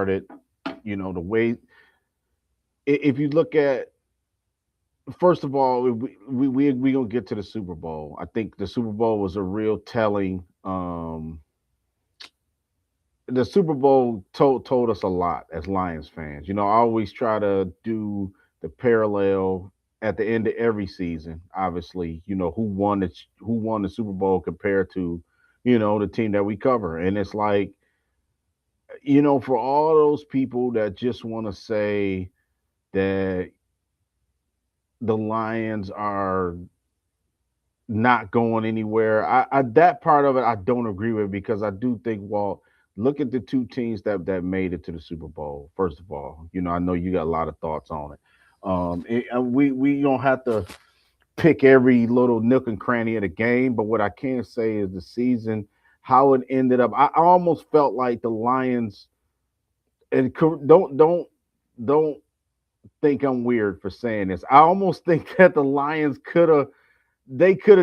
started, the way if you look at first of all, we gonna get to the Super Bowl. I think the Super Bowl was a real telling. The Super Bowl told us a lot as Lions fans. I always try to do the parallel at the end of every season. Obviously, who won the Super Bowl compared to the team that we cover, and it's like for all those people that just want to say that the Lions are not going anywhere. That part of it I don't agree with because I do think, well, look at the two teams that made it to the Super Bowl. First of all, I know you got a lot of thoughts on it. And we don't have to pick every little nook and cranny of the game, but what I can say is the season, how it ended up. I almost felt like the Lions, and don't think I'm weird for saying this. I almost think that the Lions could have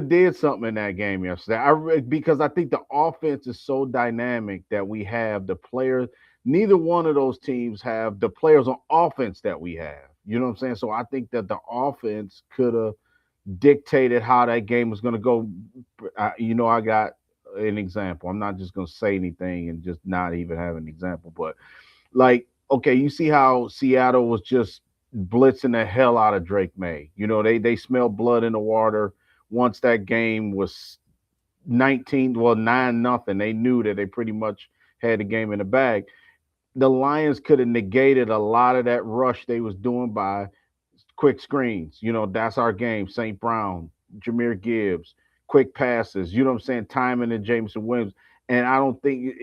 did something in that game yesterday. Because I think the offense is so dynamic that we have the players. Neither one of those teams have the players on offense that we have. You know what I'm saying? So I think that the offense could have dictated how that game was going to go. I got an example. I'm not just going to say anything and just not even have an example, but like, okay, you see how Seattle was just blitzing the hell out of Drake May. They smelled blood in the water once that game was 9-0. They knew that they pretty much had the game in the bag. The Lions could have negated a lot of that rush they was doing by quick screens. That's our game. St. Brown, Jameer Gibbs, quick passes. You know what I'm saying? Timing and Jameson Williams. And I don't think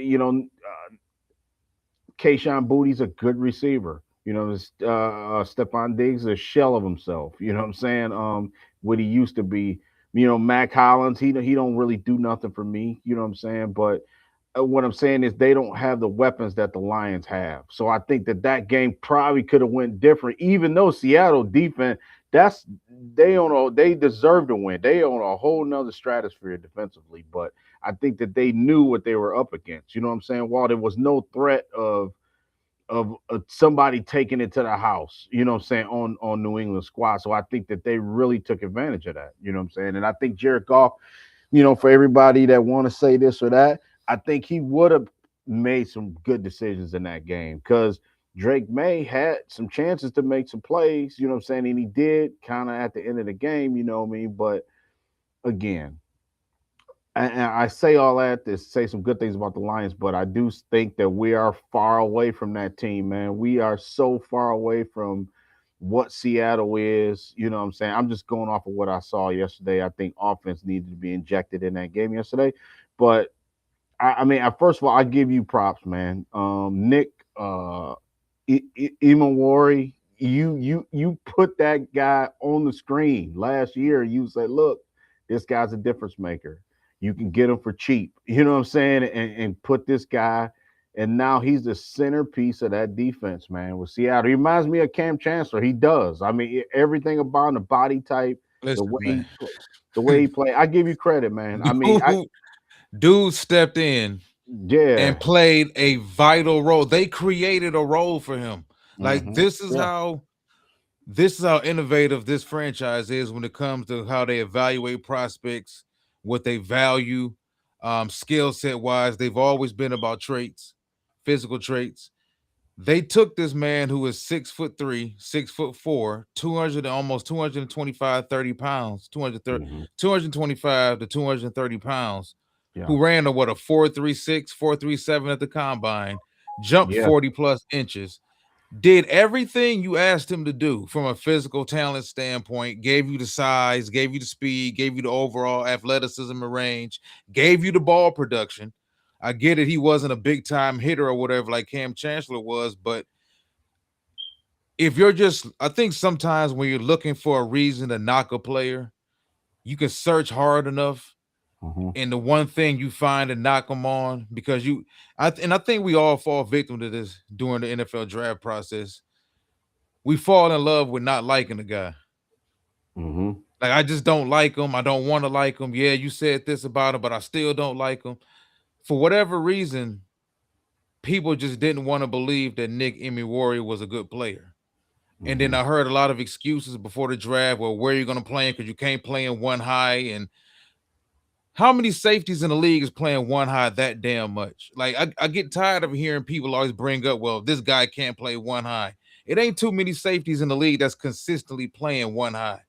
Kayshawn Booty's a good receiver. Stephon Diggs is a shell of himself. You know what I'm saying? What he used to be. Mac Hollins, he don't really do nothing for me. You know what I'm saying? But what I'm saying is they don't have the weapons that the Lions have. So I think that game probably could have went different. Even though Seattle defense, they deserve to win. They on a whole nother stratosphere defensively. But I think that they knew what they were up against. You know what I'm saying? While there was no threat of somebody taking it to the house, you know what I'm saying, on New England squad. So I think that they really took advantage of that. You know what I'm saying? And I think Jared Goff, for everybody that want to say this or that, I think he would have made some good decisions in that game because Drake May had some chances to make some plays, you know what I'm saying? And he did kind of at the end of the game, you know what I mean? But again, and I say all that to say some good things about the Lions, but I do think that we are far away from that team, man. We are so far away from what Seattle is. You know what I'm saying? I'm just going off of what I saw yesterday. I think offense needed to be injected in that game yesterday. But I mean, first of all, I give you props, man. Nick Imawari, you put that guy on the screen last year. You said, look, this guy's a difference maker. You can get him for cheap. You know what I'm saying? And put this guy, and now he's the centerpiece of that defense, man. With Seattle, he reminds me of Cam Chancellor. He does. I mean, everything about him, the body type, the Listen, way man. the way he play. I give you credit, man. I mean, Dude, dude stepped in yeah. and played a vital role. They created a role for him. Like Hmm. Yeah. this is how innovative this franchise is when it comes to how they evaluate prospects, what they value, skill set wise. They've always been about traits, physical traits. They took this man who is 6'3", 6'4", 200 almost 225, 30 pounds, 230, Hmm. 225 to 230 pounds, Yeah. who ran a what a 4.36, 4.37 at the combine, jumped Yeah. 40 plus inches, did everything you asked him to do from a physical talent standpoint, gave you the size, gave you the speed, gave you the overall athleticism and range, gave you the ball production. I get it, he wasn't a big time hitter or whatever like Cam Chancellor was, but if you're just, I think sometimes when you're looking for a reason to knock a player, you can search hard enough. Hmm. And the one thing you find to knock them on because and I think we all fall victim to this during the NFL draft process. We fall in love with not liking the guy. Hmm. Like I just don't like him. I don't want to like him. Yeah, you said this about him, but I still don't like him. For whatever reason, people just didn't want to believe that Nick Emery was a good player. And then Hmm. I heard a lot of excuses before the draft. Well, where are you going to play him? Because you can't play in one high. And how many safeties in the league is playing one high that damn much? Like, I get tired of hearing people always bring up, well, this guy can't play one high. It ain't too many safeties in the league that's consistently playing one high.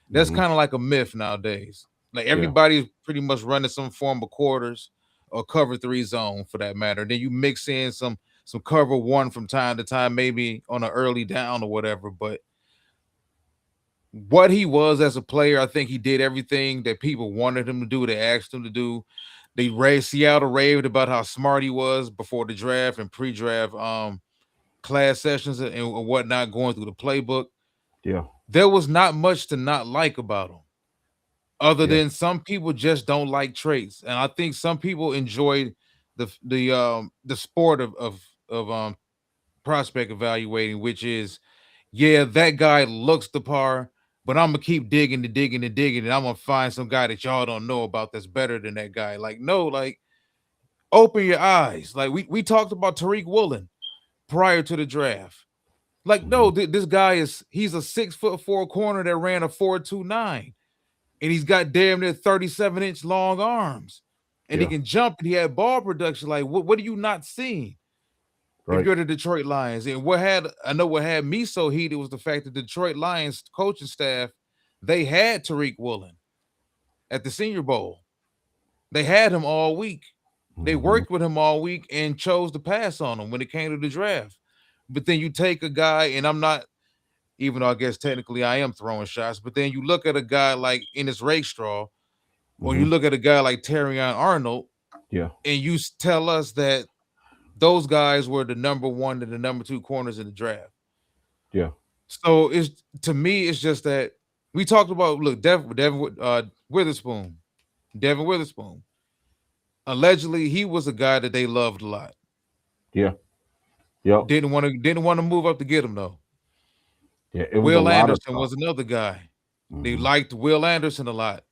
That's Hmm. kind of like a myth nowadays. Like Yeah. everybody's pretty much running some form of quarters or cover three zone for that matter. Then you mix in some cover one from time to time, maybe on an early down or whatever. But what he was as a player, I think he did everything that people wanted him to do. They asked him to do. They raved Seattle raved about how smart he was before the draft and pre-draft class sessions and whatnot, going through the playbook. Yeah. There was not much to not like about him, other Yeah. than some people just don't like traits. And I think some people enjoy the sport of prospect evaluating, which is, yeah, that guy looks the par, but I'm gonna keep digging and digging and digging, and I'm gonna find some guy that y'all don't know about that's better than that guy. Like, no, like open your eyes. Like we talked about Tariq Woolen prior to the draft. Like, Hmm. no, this guy he's a 6'4" corner that ran a 4.29, and he's got damn near 37-inch long arms, and he Yeah. can jump, and he had ball production. Like, what are you not seeing if Right. you're the Detroit Lions? And what had me so heated was the fact that the Detroit Lions coaching staff, they had Tariq Woolen at the Senior Bowl. They had him all week. They Hmm. worked with him all week and chose to pass on him when it came to the draft. But then you take a guy, and I'm not, even though I guess technically I am throwing shots, but then you look at a guy like Ennis Rakestraw, or you Hmm. look at a guy like Terrion Arnold, Yeah. and you tell us that those guys were the number one and the number two corners in the draft. Yeah. So it's, to me, it's just that we talked about, look, Witherspoon, Devin Witherspoon. Allegedly, he was a guy that they loved a lot. Yeah. Yep. Didn't want to move up to get him though. Yeah. It was a Will lot of Anderson talk. was another guy. They Hmm. liked Will Anderson a lot.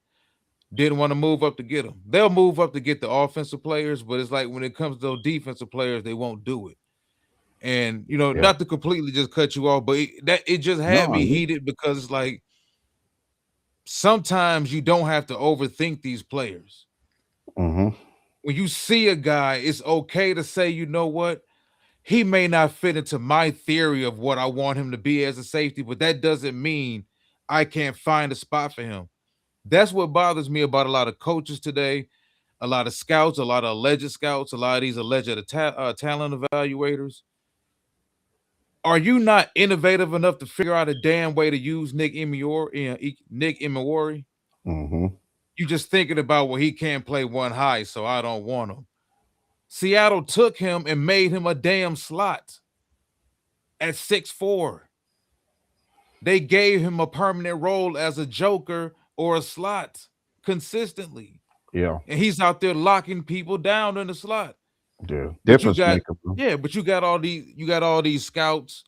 Didn't want to move up to get him. They'll move up to get the offensive players, but it's like when it comes to those defensive players, they won't do it. And Yeah. not to completely just cut you off, but it just had No. me Yeah. heated because it's like sometimes you don't have to overthink these players. Hmm. When you see a guy, it's okay to say, you know what? He may not fit into my theory of what I want him to be as a safety, but that doesn't mean I can't find a spot for him. That's what bothers me about a lot of coaches today, a lot of scouts, a lot of alleged scouts, a lot of these alleged talent evaluators. Are you not innovative enough to figure out a damn way to use Nick Emery? Hmm. You just thinking about, well, he can't play one high, so I don't want him. Seattle took him and made him a damn slot at 6'4". They gave him a permanent role as a joker or a slot consistently. Yeah. And he's out there locking people down in the slot. Yeah. But you Difference got, maker, bro. yeah, but you got all these scouts,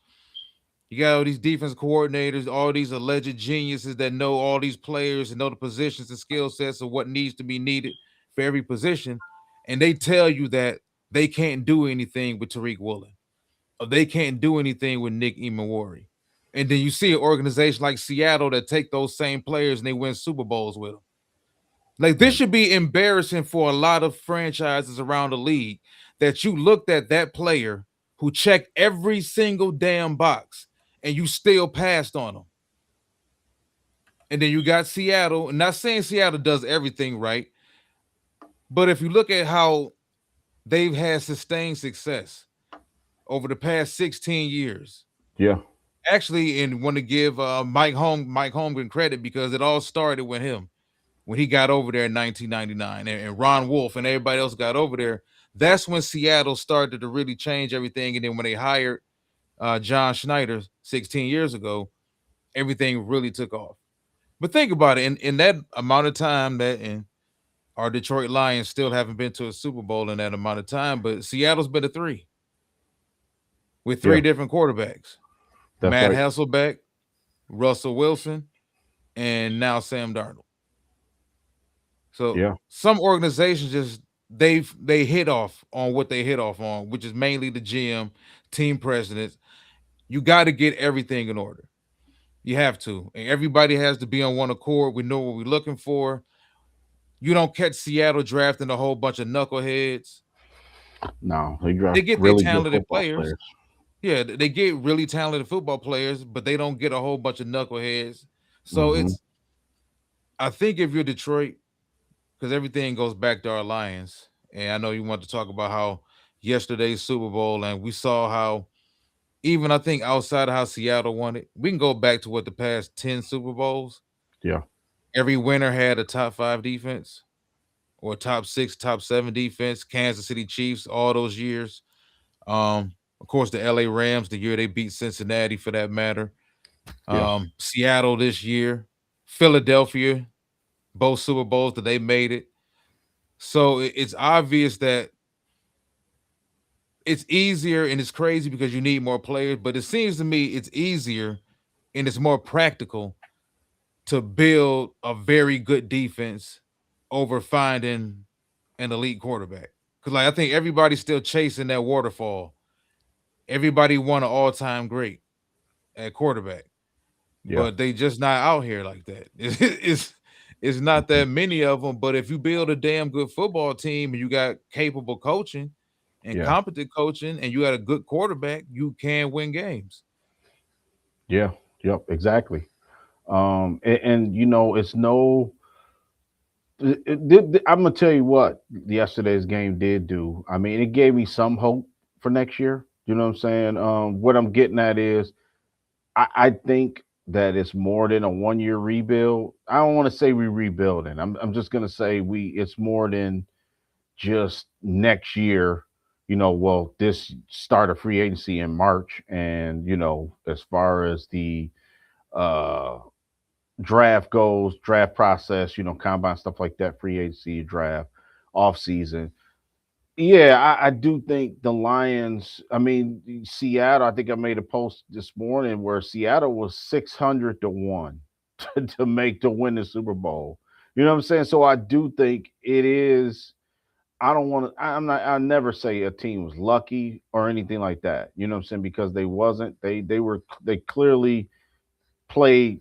you got all these defense coordinators, all these alleged geniuses that know all these players and know the positions and skill sets of what needs to be needed for every position. And they tell you that they can't do anything with Tariq Woolen, or they can't do anything with Nick Emery. And then you see an organization like Seattle that take those same players and they win Super Bowls with them. Like, this Right. should be embarrassing for a lot of franchises around the league, that you looked at that player who checked every single damn box and you still passed on him. And then you got Seattle, and not saying Seattle does everything right, but if you look at how they've had sustained success over the past 16 years, Yeah. actually, and want to give Mike Holmgren credit, because it all started with him when he got over there in 1999, and Ron Wolf and everybody else got over there. That's when Seattle started to really change everything. And then when they hired John Schneider 16 years ago, everything really took off. But think about it, in that amount of time, that and our Detroit Lions still haven't been to a Super Bowl in that amount of time, but Seattle's been to three with three Yeah. different quarterbacks: That's Matt right. Hasselbeck, Russell Wilson, and now Sam Darnold. So Yeah. some organizations just they hit off on what they hit off on, which is mainly the GM, team presidents. You got to get everything in order. You have to, and everybody has to be on one accord. We know what we're looking for. You don't catch Seattle drafting a whole bunch of knuckleheads. No, they They draft get their really good talented football players. players. Yeah, they get really talented football players, but they don't get a whole bunch of knuckleheads. So Hmm. it's, I think if you're Detroit, because everything goes back to our Lions, and I know you want to talk about how yesterday's Super Bowl, and we saw how even I think outside of how Seattle won it, we can go back to what the past 10 Super Bowls. Yeah, Every winner had a top five defense or top six, top seven defense. Kansas City Chiefs all those years. Of course, the LA Rams, the year they beat Cincinnati for that matter. yeah, Seattle this year, Philadelphia, both Super Bowls that they made it. So it's obvious that it's easier and it's crazy because you need more players, but it seems to me it's easier and it's more practical to build a very good defense over finding an elite quarterback. Because like I think everybody's still chasing that waterfall. Everybody want an all-time great at quarterback, yeah. but they just not out here like that. It's not Mhm. that many of them. But if you build a damn good football team and you got capable coaching and Yeah, competent coaching and you got a good quarterback, you can win games. yeah, yep, exactly. And you know, it's no. I'm gonna tell you what yesterday's game did do. I mean, it gave me some hope for next year. You know what I'm saying? What I'm getting at is, I think that it's more than a 1 year rebuild. I don't want to say we rebuilding. I'm just gonna say we. It's more than just next year. You know, well, this start of free agency in March, and you know, as far as the uh draft goes, draft process, you know, combine stuff like that, free agency, draft, off season. Yeah, I do think the Lions. I mean, Seattle. I think I made a post this morning where Seattle was 600 to 1 to make to win the Super Bowl. You know what I'm saying? So I do think it is. I don't want to. I'm not. I never say a team was lucky or anything like that. You know what I'm saying? Because they wasn't. They were. They clearly play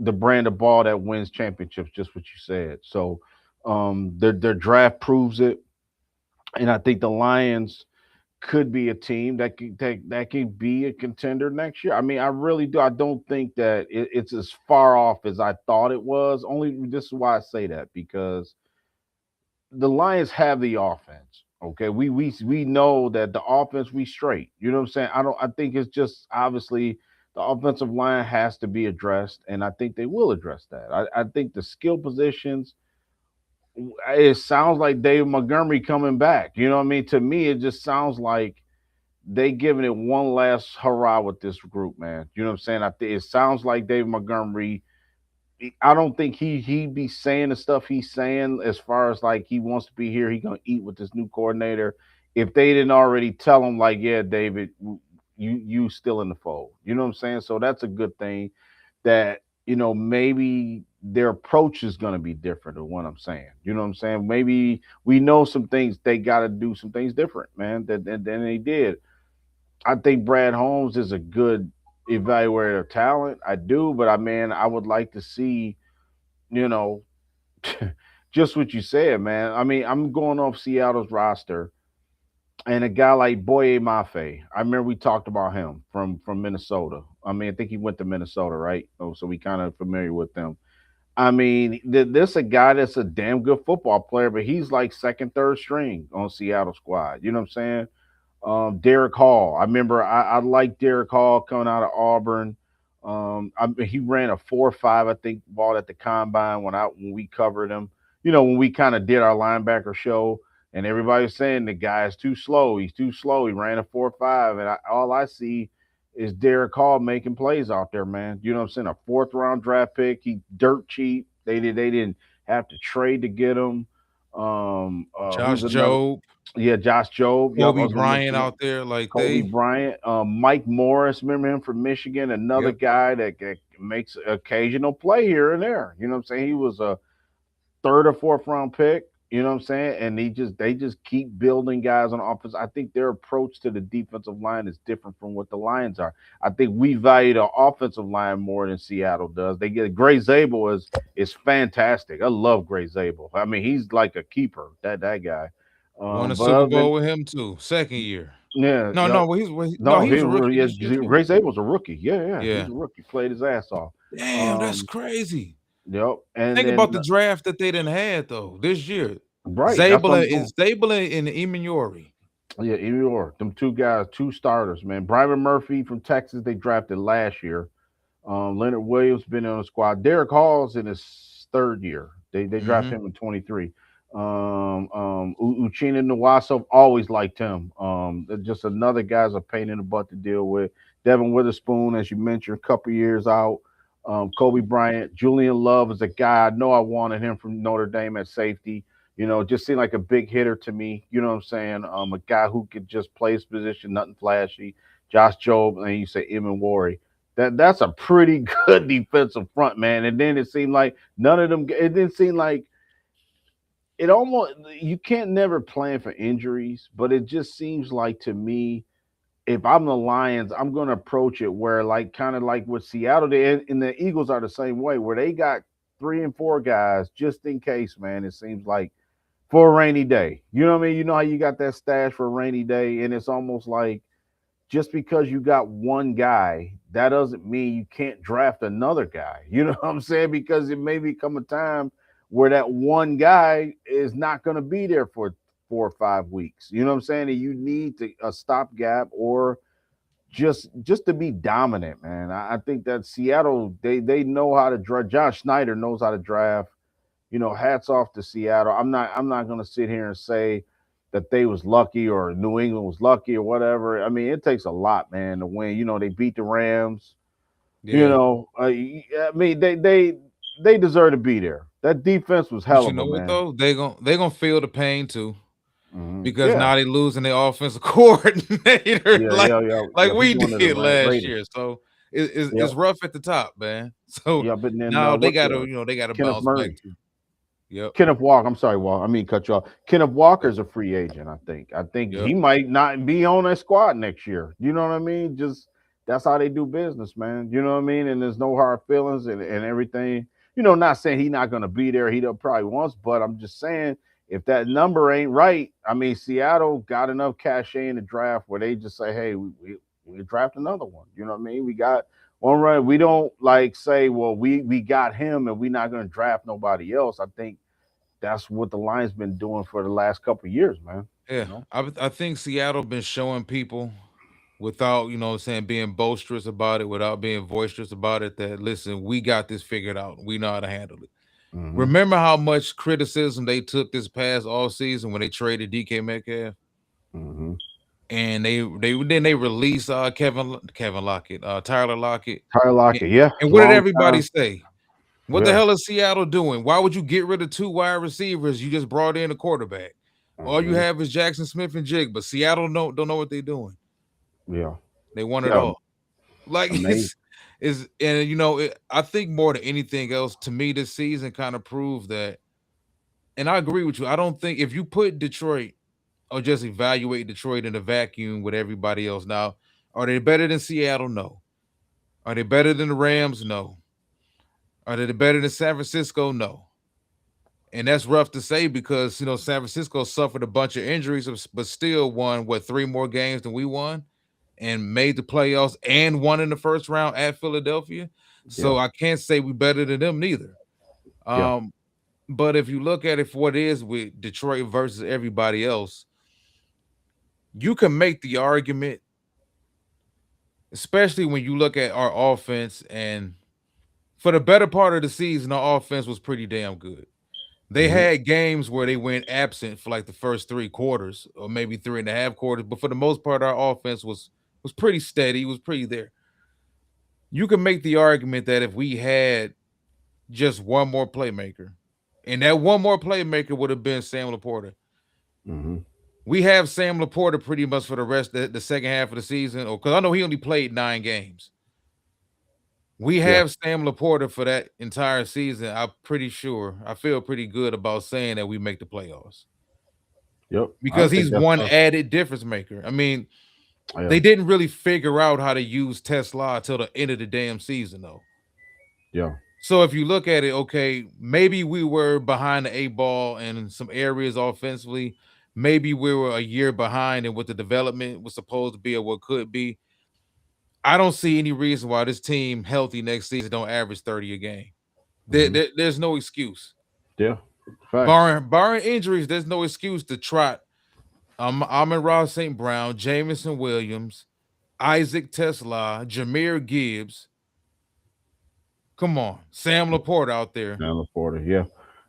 the brand of ball that wins championships, just what you said. So their draft proves it. And I think the Lions could be a team that can be a contender next year. I mean, I really do. I don't think that it's as far off as I thought it was. Only this is why I say that, because the Lions have the offense. Okay, we know that the offense we straight. You know what I'm saying? I don't. I think it's just obviously the offensive line has to be addressed, and I think they will address that. I think the skill positions. It sounds like Dave Montgomery coming back. You know what I mean? To me, it just sounds like they giving it one last hurrah with this group, man. You know what I'm saying? It sounds like Dave Montgomery. I don't think he be saying the stuff he's saying as far as like he wants to be here. He gonna eat with this new coordinator. If they didn't already tell him like, yeah, David, you still in the fold. You know what I'm saying? So that's a good thing. That maybe their approach is gonna be different than what I'm saying. You know what I'm saying? Maybe we know some things they got to do some things different, man, than they did. I think Brad Holmes is a good evaluator of talent. I do, but I would like to see, you know, just what you said, man. I mean, I'm going off Seattle's roster, and a guy like Boye Mafe. I remember we talked about him from Minnesota. I mean, I think he went to Minnesota, right? Oh, so we kind of familiar with them. I mean, this a guy that's a damn good football player, but he's like second, third string on Seattle squad. You know what I'm saying? Derek Hall. I remember I liked Derek Hall coming out of Auburn. He ran a 4.5, I think, ball at the combine when we covered him. You know, when we kind of did our linebacker show, and everybody was saying the guy is too slow. He's too slow. He ran a 4.5, and all I see is Derek Hall making plays out there, man. You know what I'm saying? A fourth round draft pick. He dirt cheap. They didn't have to trade to get him. Who's Josh another? Jobe, Yeah, Josh Jobe. Yep, I Kobe was gonna Bryant mention him. out there, like Kobe they, Bryant, Mike Morris. Remember him from Michigan? Another yep. guy that makes occasional play here and there. You know what I'm saying? He was a third or fourth round pick. You know what I'm saying? And they just keep building guys on offense. I think their approach to the defensive line is different from what the Lions are. I think we value the offensive line more than Seattle does. They get Gray Zabel is fantastic. I love Gray Zabel. I mean, he's like a keeper. That guy. Won a But Super other than Bowl with him too. Second year. yeah, No, yep. no, no, No, he was a rookie yeah, this year too. Gray Zabel's a rookie. Yeah, yeah, he's Yeah. a rookie. Played his ass off. Damn, that's Um, crazy. yep. And Think then about the draft that they didn't had though this year. right, that's what Zabel I'm and going. Zabel and Emmanuel. Yeah, New York. Them two guys, two starters, man. Byron Murphy from Texas, they drafted last year. Leonard Williams been on the squad. Derek Hall's in his third year. They drafted Mm-hmm. him in 23. Uchenna Nwaso, always liked him. Just another guy's a pain in the butt to deal with. Devin Witherspoon, as you mentioned, a couple years out. Kobe Bryant, Julian Love is a guy I know I wanted him from Notre Dame at safety. Just seemed like a big hitter to me. You know what I'm saying? A guy who could just play his position, nothing flashy. Josh Jobe, and you say Emin Wari. That's a pretty good defensive front, man. And then it seemed like none of them. It didn't seem like it almost. You can't never plan for injuries, but it just seems like to me, if I'm the Lions, I'm going to approach it where, like, kind of like with Seattle, and the Eagles are the same way, where they got 3 and 4 guys just in case, man. It seems like for a rainy day. You know what I mean? You know how you got that stash for a rainy day, and it's almost like just because you got one guy, that doesn't mean you can't draft another guy. You know what I'm saying? Because it may become a time where that one guy is not going to be there for 4 or 5 weeks. You know what I'm saying? And you need a stopgap or just to be dominant, man. I think that Seattle they know how to draft. John Schneider knows how to draft. Hats off to Seattle. I'm not gonna sit here and say that they was lucky or New England was lucky or whatever. I mean, it takes a lot, man, to win. They beat the Rams. Yeah. I mean, they deserve to be there. That defense was But hell you of a know what man. though? They gonna feel the pain too. Because Yeah, now they losing their offensive coordinator yeah, like yeah, yeah, like yeah. He we wanted the did last Raiders. year. So it's Yep, rough at the top, man. So yep. And then now they what's gotta, they gotta Kenneth bounce back Murray? too. Yep, Kenneth Walker. I'm sorry, Walker. I mean, cut you off. Kenneth yep, Walker's a free agent. I think yep. he might not be on that squad next year. You know what I mean? Just that's how they do business, man. You know what I mean? And there's no hard feelings and everything. Not saying he's not going to be there. He probably wants, but I'm just saying if that number ain't right, I mean, Seattle got enough cachet in the draft where they just say, hey, we draft another one. You know what I mean? We got one run. We don't like say, well, we got him and we're not going to draft nobody else. I think that's what the Lions been doing for the last couple of years, man. Yeah, You know. I think Seattle been showing people without, what I'm saying, being boisterous about it, without being boisterous about it, that listen, we got this figured out. We know how to handle it. Mm-hmm. Remember how much criticism they took this past all season when they traded DK Metcalf? Mm-hmm. And they released Kevin Lockett, Tyler Lockett. Tyler And, Lockett, yeah, and what did long everybody time, say? What the yeah. hell is Seattle doing? Why would you get rid of 2 wide receivers? You just brought in a quarterback. All you Mm-hmm. have is Jackson Smith and Jig, but Seattle don't know what they're doing. Yeah, They want it yeah, all. Like amazing. and I think more than anything else, to me, this season kind of proved that. And I agree with you. I don't think if you put Detroit or just evaluate Detroit in a vacuum with everybody else now, are they better than Seattle? No. Are they better than the Rams? No. Are they better than San Francisco? No. And that's rough to say because San Francisco suffered a bunch of injuries, but still won 3 more games than we won, and made the playoffs and won in the first round at Philadelphia. Yeah, So I can't say we better than them neither. yeah. Um, but if you look at it for what it is with Detroit versus everybody else, you can make the argument, especially when you look at our offense, and for the better part of the season, our offense was pretty damn good. They Mm-hmm. had games where they went absent for like the first 3 quarters or maybe 3.5 quarters, but for the most part, our offense was pretty steady, was pretty there. You can make the argument that if we had just one more playmaker, and that one more playmaker would have been Sam Laporta. Mm-hmm. We have Sam Laporta pretty much for the rest of the second half of the season, or because I know he only played 9 games. We Yeah. have Sam Laporta for that entire season. I'm pretty sure. I feel pretty good about saying that we make the playoffs Yep. I because think he's that's one fair. added difference maker. I mean, Yeah. they didn't really figure out how to use Tesla till the end of the damn season, though. Yeah. So if you look at it, okay, maybe we were behind the eight ball in some areas offensively. Maybe we were a year behind in what the development was supposed to be or what could be. I don't see any reason why this team healthy next season don't average 30 a game. Hmm. There's no excuse. Yeah. Facts. Barring injuries, there's no excuse to trot Amon Ross St. Brown, Jamison Williams, Isaac Tesla, Jameer Gibbs. Come on, Sam Laporte out there. Down Laporta. Yeah.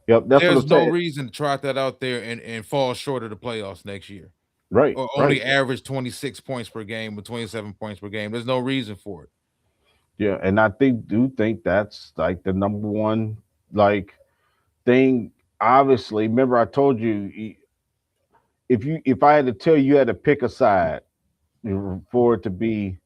Yep. That's what There's I'm no saying. reason to trot that out there and fall short of the playoffs next year. Right. Or Right. only average 26 points per game with 27 points per game. There's no reason for it. Yeah. And I do think that's like the number one like thing. Obviously, remember I told you if I had to tell you, you had to pick a side for it to be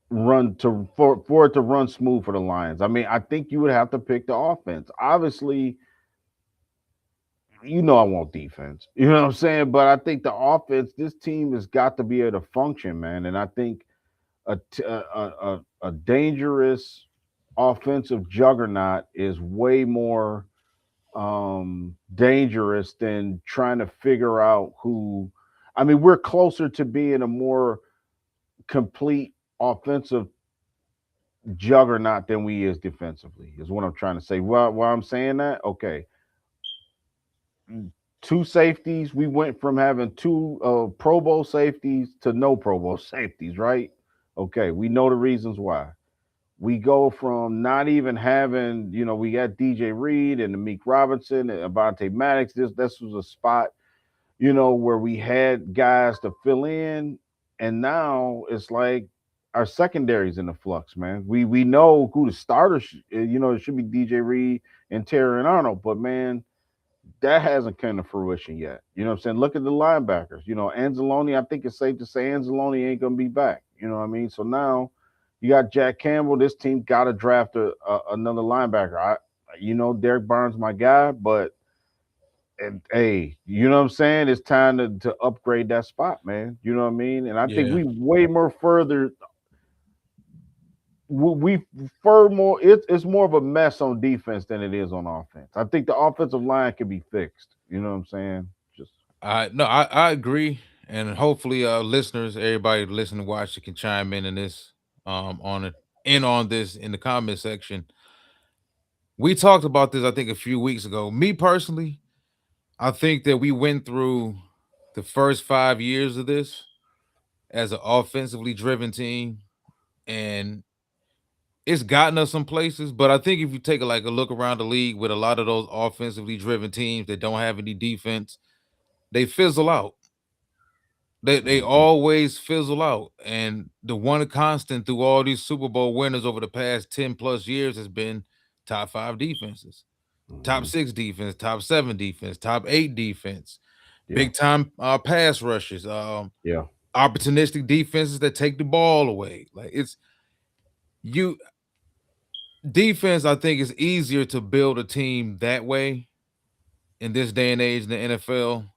run to for it to run smooth for the Lions. I mean, I think you would have to pick the offense. Obviously, I want defense. You know what I'm saying? But I think the offense, this team has got to be able to function, man. And I think a dangerous offensive juggernaut is way more dangerous than trying to figure out who. I mean, we're closer to being a more complete offensive juggernaut than we is defensively. Is what I'm trying to say. Well, why I'm saying that? Okay, two safeties. We went from having two Pro Bowl safeties to no Pro Bowl safeties, right? Okay, we know the reasons why. We go from not even having, we got DJ Reed and Meek Robinson and Avante Maddox. This was a spot, where we had guys to fill in, and now it's like our secondary's in the flux, man. We know who the starters, it should be DJ Reed and Terry and Arnold, but man, that hasn't come to fruition yet. You know what I'm saying? Look at the linebackers. Anzalone, I think it's safe to say Anzalone ain't gonna be back. You know what I mean? So now you got Jack Campbell. This team got to draft another linebacker. Derek Barnes, my guy, but and hey, you know what I'm saying? It's time to upgrade that spot, man. You know what I mean? And I think Yeah. we way more further. We fur more. It's more of a mess on defense than it is on offense. I think the offensive line can be fixed. You know what I'm saying? Just I agree. And hopefully listeners, everybody listening, watch can chime in this on it on this in the comment section. We talked about this, I think, a few weeks ago. Me personally, I think that we went through the first 5 years of this as an offensively driven team, and it's gotten us some places. But I think if you take a look around the league with a lot of those offensively driven teams that don't have any defense, they fizzle out. They mhm, always fizzle out. And the one constant through all these Super Bowl winners over the past 10 plus years has been top five defenses, top mhm. six defense, top seven defense, top eight defense, Yeah, big time pass rushes, yeah, opportunistic defenses that take the ball away. Like it's you defense, I think is easier to build a team that way in this day and age in the NFL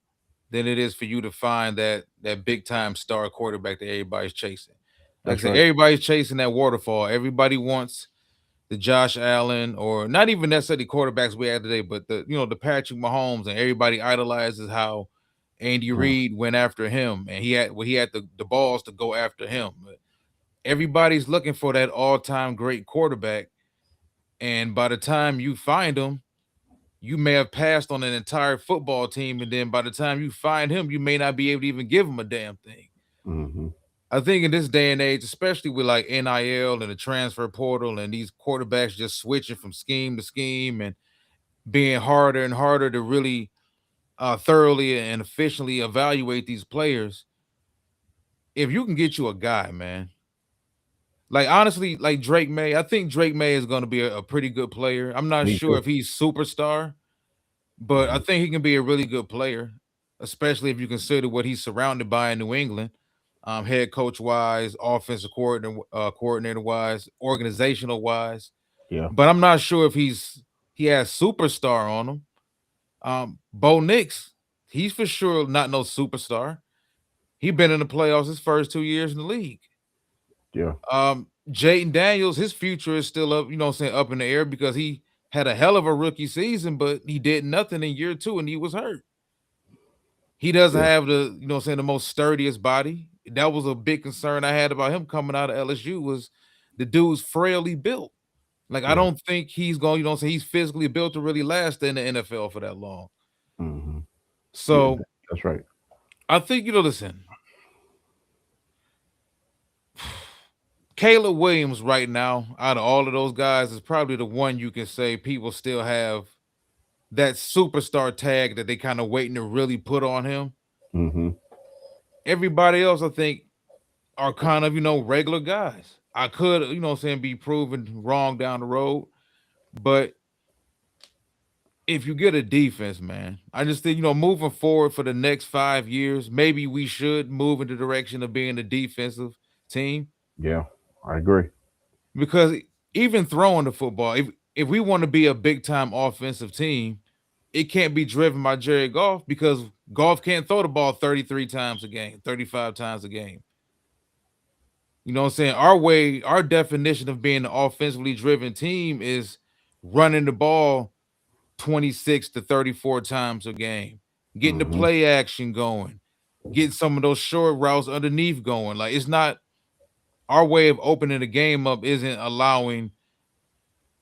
than it is for you to find that big time star quarterback that everybody's chasing. Like I that's said, right. everybody's chasing that waterfall. Everybody wants the Josh Allen, or not even necessarily quarterbacks we have today, but the Patrick Mahomes, and everybody idolizes how Andy Uh, Reid went after him, and he had the balls to go after him. But everybody's looking for that all time great quarterback, and by the time you find him, you may have passed on an entire football team, and then by the time you find him, you may not be able to even give him a damn thing. mhm. I think in this day and age, especially with like NIL and the transfer portal and these quarterbacks just switching from scheme to scheme and being harder and harder to really thoroughly and efficiently evaluate these players, if you can get you a guy, man, like honestly, like Drake May, I think Drake May is going to be a pretty good player. I'm not Me sure too. if he's superstar, but I Mhm. think he can be a really good player, especially if you consider what he's surrounded by in New England. head coach wise, offensive coordinator wise, organizational wise. Yeah. But I'm not sure if he has superstar on him. Bo Nix, he's for sure not no superstar. He been in the playoffs his first 2 years in the league. Yeah. Jaden Daniels, his future is still up, up in the air because he had a hell of a rookie season, but he did nothing in year 2 and he was hurt. He doesn't Yeah. have the most sturdiest body. That was a big concern I had about him coming out of LSU was the dude's frailly built. Like, I Yeah. don't think he's going, he's physically built to really last in the NFL for that long. Mm-hmm. Yeah, So that's right. I think, listen, Caleb Williams right now, out of all of those guys, is probably the one you can say people still have that superstar tag that they kind of waiting to really put on him. Mm-hmm. Everybody else, I think, are kind of, regular guys. I could, be proven wrong down the road. But if you get a defense, man, I just think, moving forward for the next 5 years, maybe we should move in the direction of being a defensive team. Yeah, I agree. Because even throwing the football, if we want to be a big time offensive team, it can't be driven by Jared Goff because Goff can't throw the ball 33 times a game, 35 times a game. You know what I'm saying? Our definition of being an offensively driven team is running the ball 26 to 34 times a game, getting the Mm-hmm. play action going, getting some of those short routes underneath going. Like, it's not our way of opening the game up isn't allowing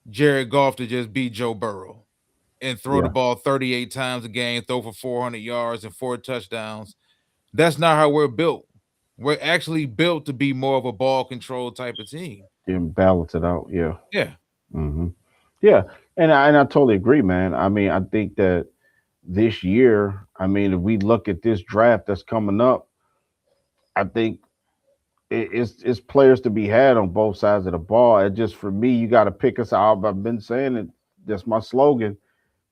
Jared Goff to just beat Joe Burrow and throw the Yeah. ball 38 times a game, throw for 400 yards and 4 touchdowns. That's not how we're built. We're actually built to be more of a ball control type of team. And balance it out. Yeah. Yeah. Mm-hmm. Yeah. And I totally agree, man. I mean, I think that this year, I mean, if we look at this draft that's coming up, I think it's players to be had on both sides of the ball. It just for me, you got to pick us out. I've been saying it. That's my slogan.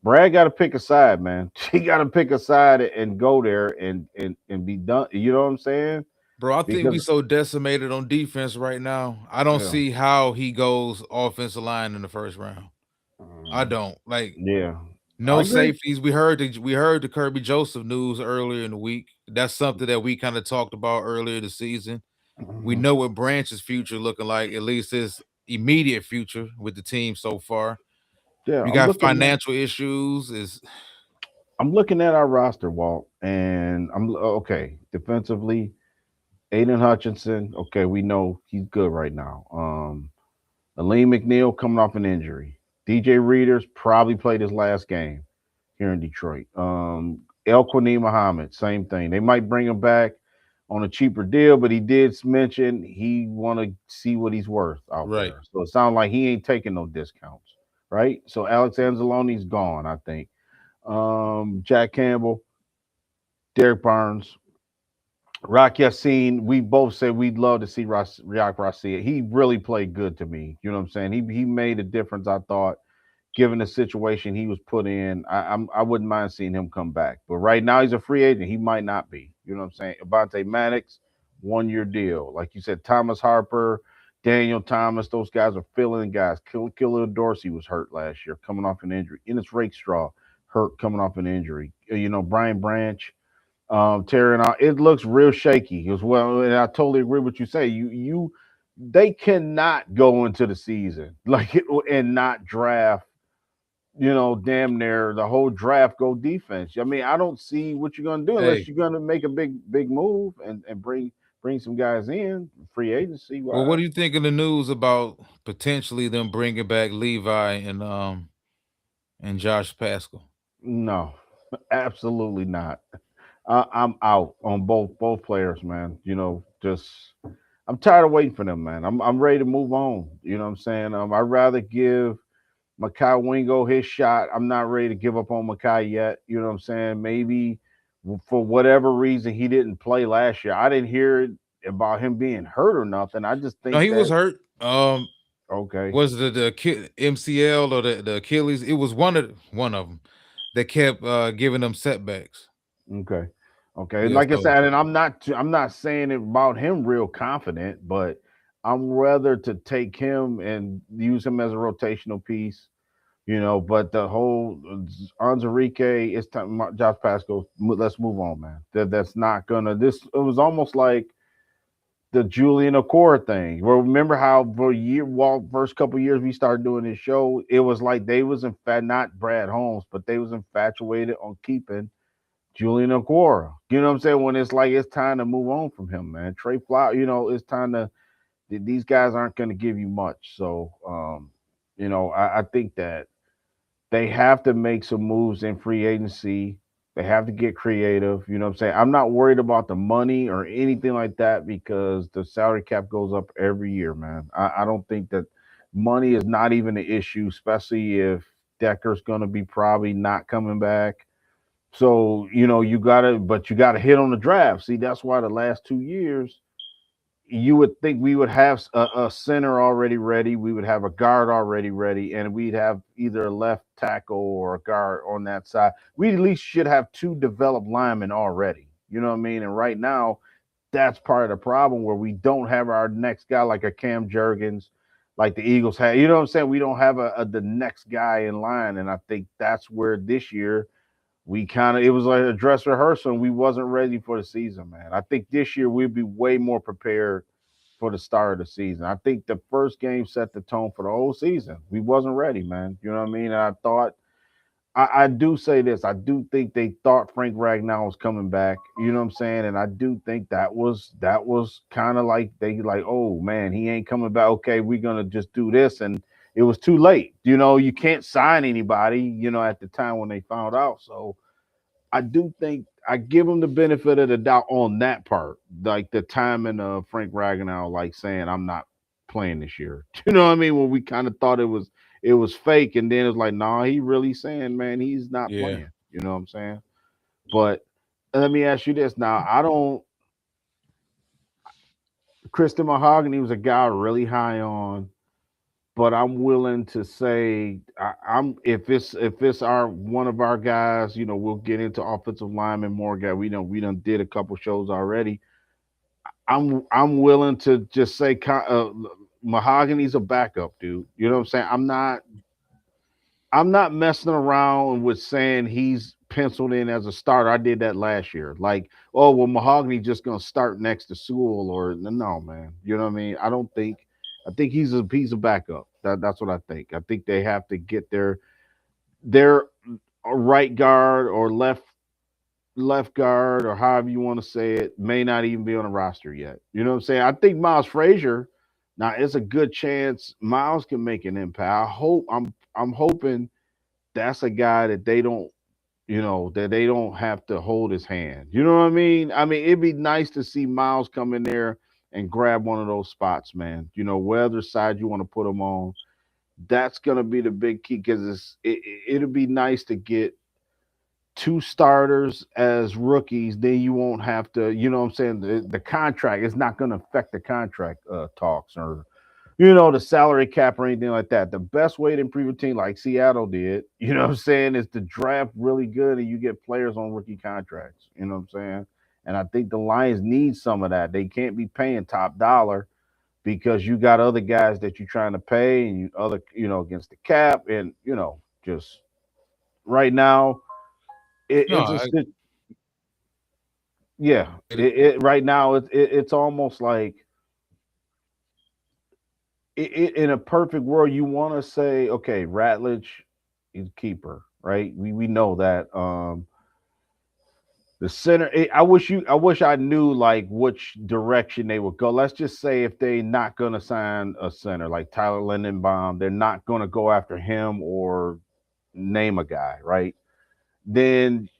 Brad got to pick a side, man. He got to pick a side and go there and be done. You know what I'm saying? Bro, I think we Because so decimated on defense right now. I don't yeah, see how he goes offensive line in the first round. I mm, don't. Like, yeah, I no agree. safeties. We heard the Kirby Joseph news earlier in the week. That's something that we kind of talked about earlier this season. We Mhm. know what Branch's future looking like, at least his immediate future with the team so far. Yeah, We got financial issues. I'm looking at our roster, Walt, and I'm okay. Defensively, Aiden Hutchinson. Okay, we know he's good right now. Aleem McNeil coming off an injury. DJ Readers probably played his last game here in Detroit. El Quani Muhammad, same thing. They might bring him back on a cheaper deal, but he did mention he want to see what he's worth out Right. there. So it sounds like he ain't taking no discounts, right? So Alex Anzalone's gone, I think. Jack Campbell, Derek Barnes, Rock Yassin. We both said we'd love to see Ryak Rasia. He really played good to me. You know what I'm saying? He made a difference. I thought, given the situation he was put in, I wouldn't mind seeing him come back. But right now he's a free agent. He might not be. You know what I'm saying? Avante Maddox, 1 year deal. Like you said, Thomas Harper, Daniel Thomas, those guys are filling guys. Killer Dorsey was hurt last year, coming off an injury. Ennis Rakestraw hurt, coming off an injury. Brian Branch, tearing out. It looks real shaky as well. And I totally agree with you say. They cannot go into the season and not draft, damn near the whole draft go defense. I mean, I don't see what you're gonna do unless Hey, you're gonna make a big move and bring some guys in free agency well, what wise. do you think of the news about potentially them bringing back Levi and Josh Pascal? No, absolutely not. I'm out on both players, man. Just I'm tired of waiting for them, man. I'm ready to move on. You know what I'm saying? I'd rather give Makai Wingo his shot. I'm not ready to give up on Makai yet. You know what I'm saying? Maybe for whatever reason he didn't play last year. I didn't hear about him being hurt or nothing. I just No, think he was that hurt. okay, Was it the MCL or the Achilles? It was one of them that kept giving them setbacks. okay, Okay, Yeah, like I so said, and I'm not saying it about him real confident, but I'm rather to take him and use him as a rotational piece, But the whole Anzarike, it's time. Josh Pascal, let's move on, man. That's not gonna. This it was almost like the Julian Okora thing. Well, remember how for first couple years we started doing this show, it was like they was in fact not Brad Holmes, but they was infatuated on keeping Julian Okora. You know what I'm saying? When it's like it's time to move on from him, man. Trey Flower, it's time to. These guys aren't going to give you much, so I think that they have to make some moves in free agency. They have to get creative. You know what I'm saying? I'm not worried about the money or anything like that because the salary cap goes up every year, man. I don't think that money is not even an issue, especially if Decker's going to be probably not coming back. So, but you gotta hit on the draft. See, that's why the last 2 years you would think we would have a center already ready. We would have a guard already ready, and we'd have either a left tackle or a guard on that side. We at least should have two developed linemen already. You know what I mean? And right now, that's part of the problem where we don't have our next guy like a Cam Jurgens, like the Eagles had. You know what I'm saying? We don't have the next guy in line, and I think that's where this year we kind of it was like a dress rehearsal and we wasn't ready for the season, man. I think this year we'll be way more prepared for the start of the season. I think the first game set the tone for the whole season. We wasn't ready, man. You know what I mean? And I thought I do say this. I do think they thought Frank Ragnow was coming back. You know what I'm saying? And I do think that was kind of like they like, oh man, he ain't coming back. Okay, we're gonna just do this, and it was too late. You can't sign anybody. At the time when they found out. So I do think I give him the benefit of the doubt on that part, like the timing of Frank Ragnow, like saying I'm not playing this year. You know what I mean? When we kind of thought it was fake, and then it's like, nah, he really saying, man, he's not yeah. playing. You know what I'm saying? But let me ask you this now. I don't. Kristen Mahogany was a guy really high on, but I'm willing to say I'm if it's our one of our guys, we'll get into offensive lineman more guy. We done did a couple shows already. I'm willing to just say Mahogany's a backup, dude. You know what I'm saying? I'm not messing around with saying he's penciled in as a starter. I did that last year. Like, oh well, Mahogany just gonna start next to Sewell or no, man. You know what I mean? I don't think. I think he's a backup. That's what I think. I think they have to get their right guard or left guard or however you want to say it may not even be on the roster yet. You know what I'm saying? I think Miles Frazier. Now it's a good chance Miles can make an impact. I'm hoping that's a guy that they don't have to hold his hand. You know what I mean? I mean, it'd be nice to see Miles come in there and grab one of those spots, man. Whether side you want to put him on, that's gonna be the big key because it'll be nice to get two starters as rookies. Then you won't have to, what I'm saying, the contract is not going to affect the contract talks or the salary cap or anything like that. The best way to improve a team like Seattle did, what I'm saying, is to draft really good and you get players on rookie contracts. You know what I'm saying? And I think the Lions need some of that. They can't be paying top dollar because you got other guys that you're trying to pay and against the cap and just right now No, it's a yeah. Right now it's almost like in a perfect world, you want to say, okay, Ratledge is keeper, right? We know that. The center. I wish I knew like which direction they would go. Let's just say if they not gonna sign a center like Tyler Lindenbaum, they're not gonna go after him or name a guy, right? Then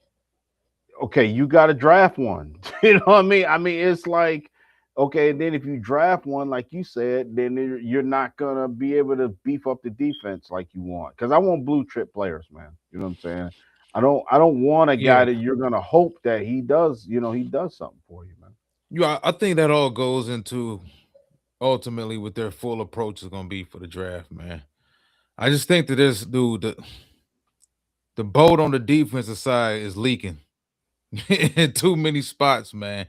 okay, you got to draft one. You know what I mean? I mean, it's like, okay, then if you draft one, like you said, then you're not gonna be able to beef up the defense like you want. Because I want blue chip players, man. You know what I'm saying? I don't want a guy yeah. that you're gonna hope that he does something for you, man. I think that all goes into ultimately what their full approach is going to be for the draft, man. I just think that this dude, the boat on the defensive side is leaking. in too many spots, man.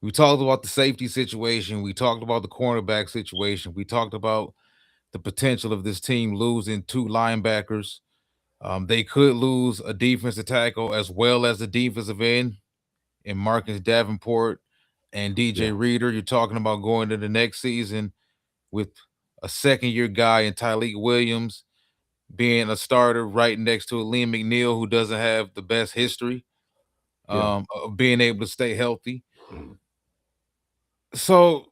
We talked about the safety situation. We talked about the cornerback situation. We talked about the potential of this team losing two linebackers. They could lose a defensive tackle as well as a defensive end in Marcus Davenport and DJ Yeah. Reader. You're talking about going to the next season with a second year guy in Tyleek Williams being a starter right next to a Liam McNeil who doesn't have the best history Yeah. of being able to stay healthy. So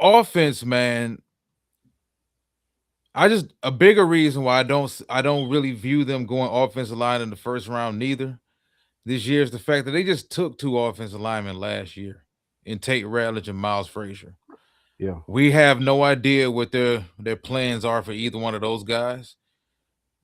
offense, man, I just a bigger reason why I don't really view them going offensive line in the first round neither this year is the fact that they just took two offensive linemen last year in Tate Ratledge and Miles Frazier. Yeah. We have no idea what their plans are for either one of those guys.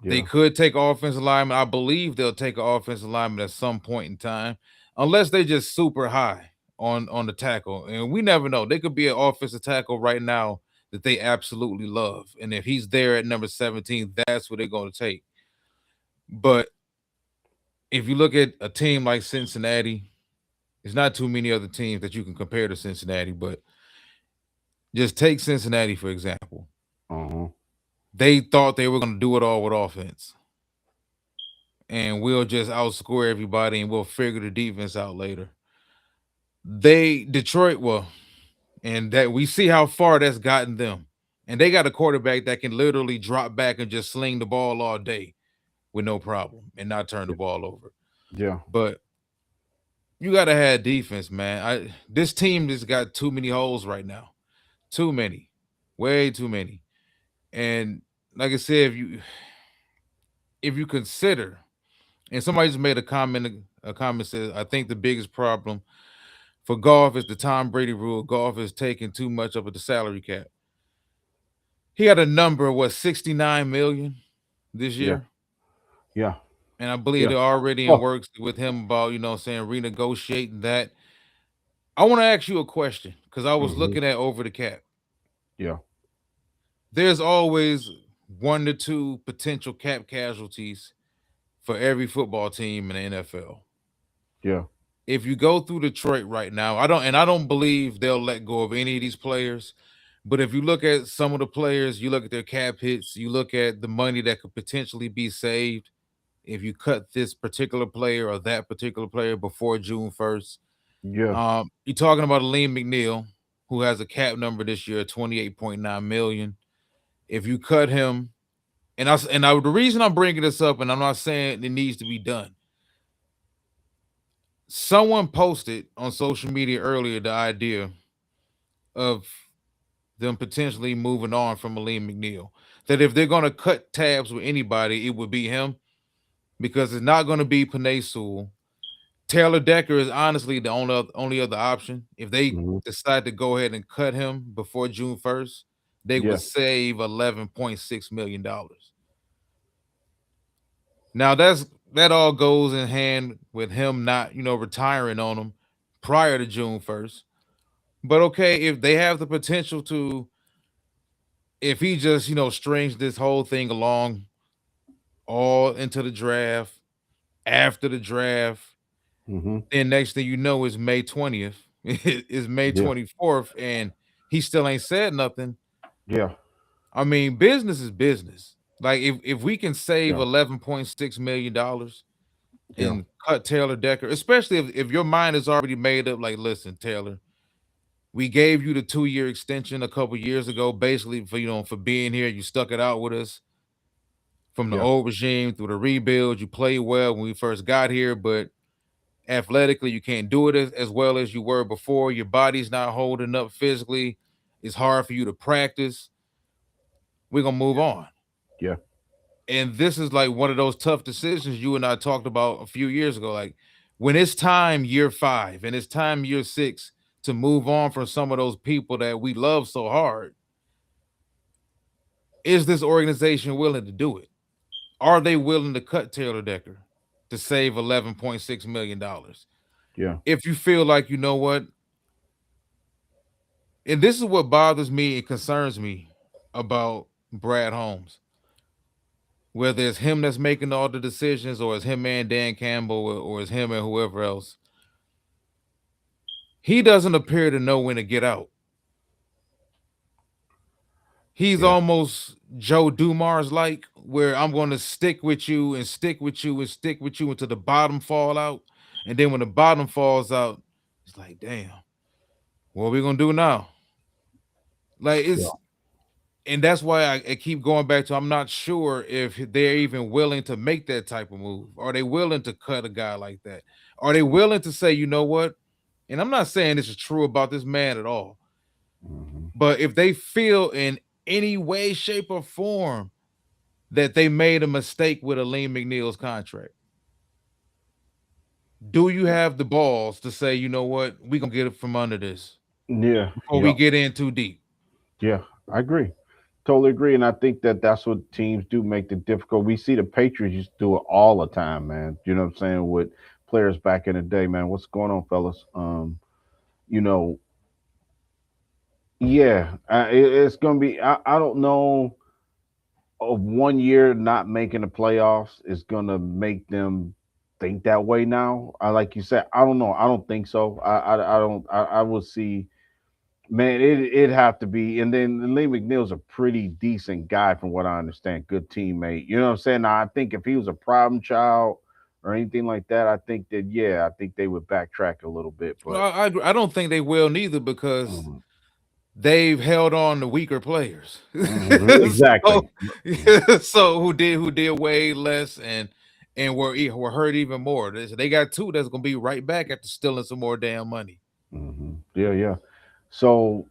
They Yeah. could take offensive lineman. I believe they'll take an offensive lineman at some point in time, unless they're just super high on the tackle. And we never know. They could be an offensive tackle right now that they absolutely love. And if he's there at number 17, that's what they're going to take. But if you look at a team like Cincinnati, there's not too many other teams that you can compare to Cincinnati, but just take Cincinnati, for example. Uh-huh. They thought they were going to do it all with offense. And we'll just outscore everybody and we'll figure the defense out later. Detroit, well, and that we see how far that's gotten them. And they got a quarterback that can literally drop back and just sling the ball all day with no problem and not turn the ball over. Yeah. But you gotta have defense, man. This team just got too many holes right now. Too many. Way too many. And like I said, if you consider, and somebody just made a comment says, I think the biggest problem for Goff is the Tom Brady rule. Goff is taking too much of the salary cap. He had a number of 69 million this Yeah. year. Yeah. And I believe Yeah. they're already in Oh. works with him about, saying renegotiating that. I want to ask you a question because I was Hmm. looking at over the cap. Yeah. There's always one to two potential cap casualties for every football team in the NFL. Yeah. If you go through Detroit right now, I don't believe they'll let go of any of these players. But if you look at some of the players, you look at their cap hits, you look at the money that could potentially be saved if you cut this particular player or that particular player before June 1st. Yeah. You're talking about Liam McNeil, who has a cap number this year, 28.9 million. If you cut him, the reason I'm bringing this up, and I'm not saying it needs to be done. Someone posted on social media earlier the idea of them potentially moving on from Aleem McNeil. That if they're going to cut tabs with anybody, it would be him because it's not going to be Penei Sewell. Taylor Decker is honestly the only other option. If they Hmm. decide to go ahead and cut him before June 1st, they Yeah. would save $11.6 million. Now that all goes in hand with him not, retiring on him prior to June 1st. But okay, if they have the potential to, if he just, strings this whole thing along all into the draft, after the draft, Hmm. then next thing you know is May 20th, is May Yeah. 24th, and he still ain't said nothing. Yeah. I mean, business is business. Like if we can save Yeah. $11.6 million Yeah. and cut Taylor Decker, especially if your mind is already made up, like, listen, Taylor, we gave you the 2-year extension a couple years ago, basically for being here. You stuck it out with us from the Yeah. old regime through the rebuild. You played well when we first got here, but athletically, you can't do it as well as you were before. Your body's not holding up physically. It's hard for you to practice. We're gonna move on. Yeah. And this is like one of those tough decisions you and I talked about a few years ago. Like when it's time year 5 and it's time year 6 to move on from some of those people that we love so hard, is this organization willing to do it? Are they willing to cut Taylor Decker to save $11.6 million? Yeah. If you feel like, you know what, and this is what bothers me and concerns me about Brad Holmes, whether it's him that's making all the decisions or it's him and Dan Campbell or it's him and whoever else. he doesn't appear to know when to get out. He's Yeah. almost Joe Dumars like, where I'm going to stick with you and stick with you and stick with you until the bottom fall out. And then when the bottom falls out, it's like, damn, what are we gonna do now? Like Yeah. it's and that's why I keep going back to I'm not sure if they're even willing to make that type of move. Are they willing to cut a guy like that? Are they willing to say, you know what? And I'm not saying this is true about this man at all, Mhm. but if they feel in any way, shape, or form that they made a mistake with Aleem McNeil's contract, do you have the balls to say, you know what, we gonna get it from under this Yeah. before we Yeah. get in too deep? Yeah. I agree. Totally agree. And I think that that's what teams do make the difficult. We see the Patriots used to do it all the time, man. You know what I'm saying? With players back in the day, man. What's going on, fellas? You know, yeah, it's going to be, I don't know of 1 year not making the playoffs is going to make them think that way now. I like you said, I don't know. I don't think so. I don't. I would see. Man, it'd have to be. And then Lee McNeil's a pretty decent guy, from what I understand. Good teammate. You know what I'm saying? Now, I think if he was a problem child or anything like that, I think that yeah, I think they would backtrack a little bit. Well, But I don't think they will neither because mhm, they've held on to weaker players. So, exactly. so who did way less and were hurt even more. They got two that's gonna be right back after stealing some more damn money. Yeah, yeah. So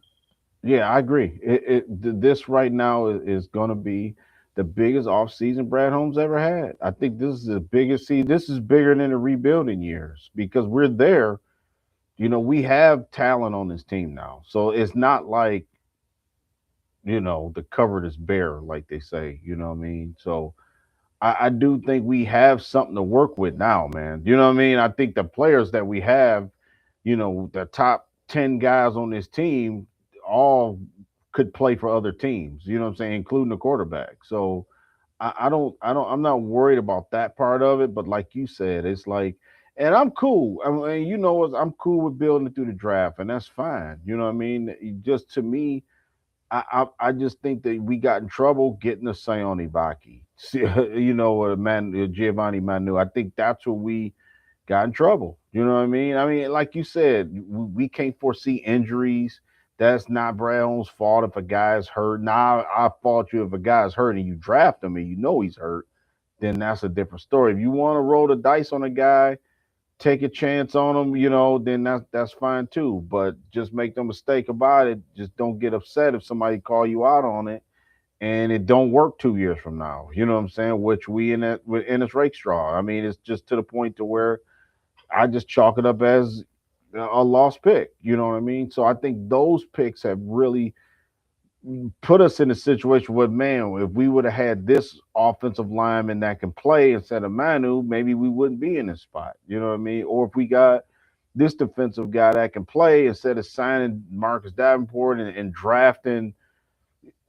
yeah, I agree. This right now is going to be the biggest offseason Brad Holmes ever had. I think this is the biggest. See, this is bigger than the rebuilding years because we're there. You know, we have talent on this team now, so it's not like the cupboard is bare, like they say. You know what I mean? So I do think we have something to work with now, man. You know what I mean? I think the players that we have, the top 10 guys on this team all could play for other teams, you know what I'm saying, including the quarterback. So I'm not worried about that part of it. But like you said, it's like, and I'm cool. I mean, I'm cool with building it through the draft, and that's fine. You know what I mean? Just to me, I just think that we got in trouble getting the Sayoni Baki, Giovanni Manu. I think that's where we got in trouble. You know what I mean? I mean, like you said, we can't foresee injuries. That's not Brown's fault if a guy's hurt. Now I fault you if a guy's hurt and you draft him and you know he's hurt. Then that's a different story. If you want to roll the dice on a guy, take a chance on them, then that's fine too. But just make no mistake about it. Just don't get upset if somebody call you out on it and it don't work 2 years from now. You know what I'm saying? Which we in this rake straw. I mean, it's just to the point to where I just chalk it up as a lost pick. You know what I mean? So I think those picks have really put us in a situation where, man, if we would have had this offensive lineman that can play instead of Manu, maybe we wouldn't be in this spot. You know what I mean? Or if we got this defensive guy that can play instead of signing Marcus Davenport and drafting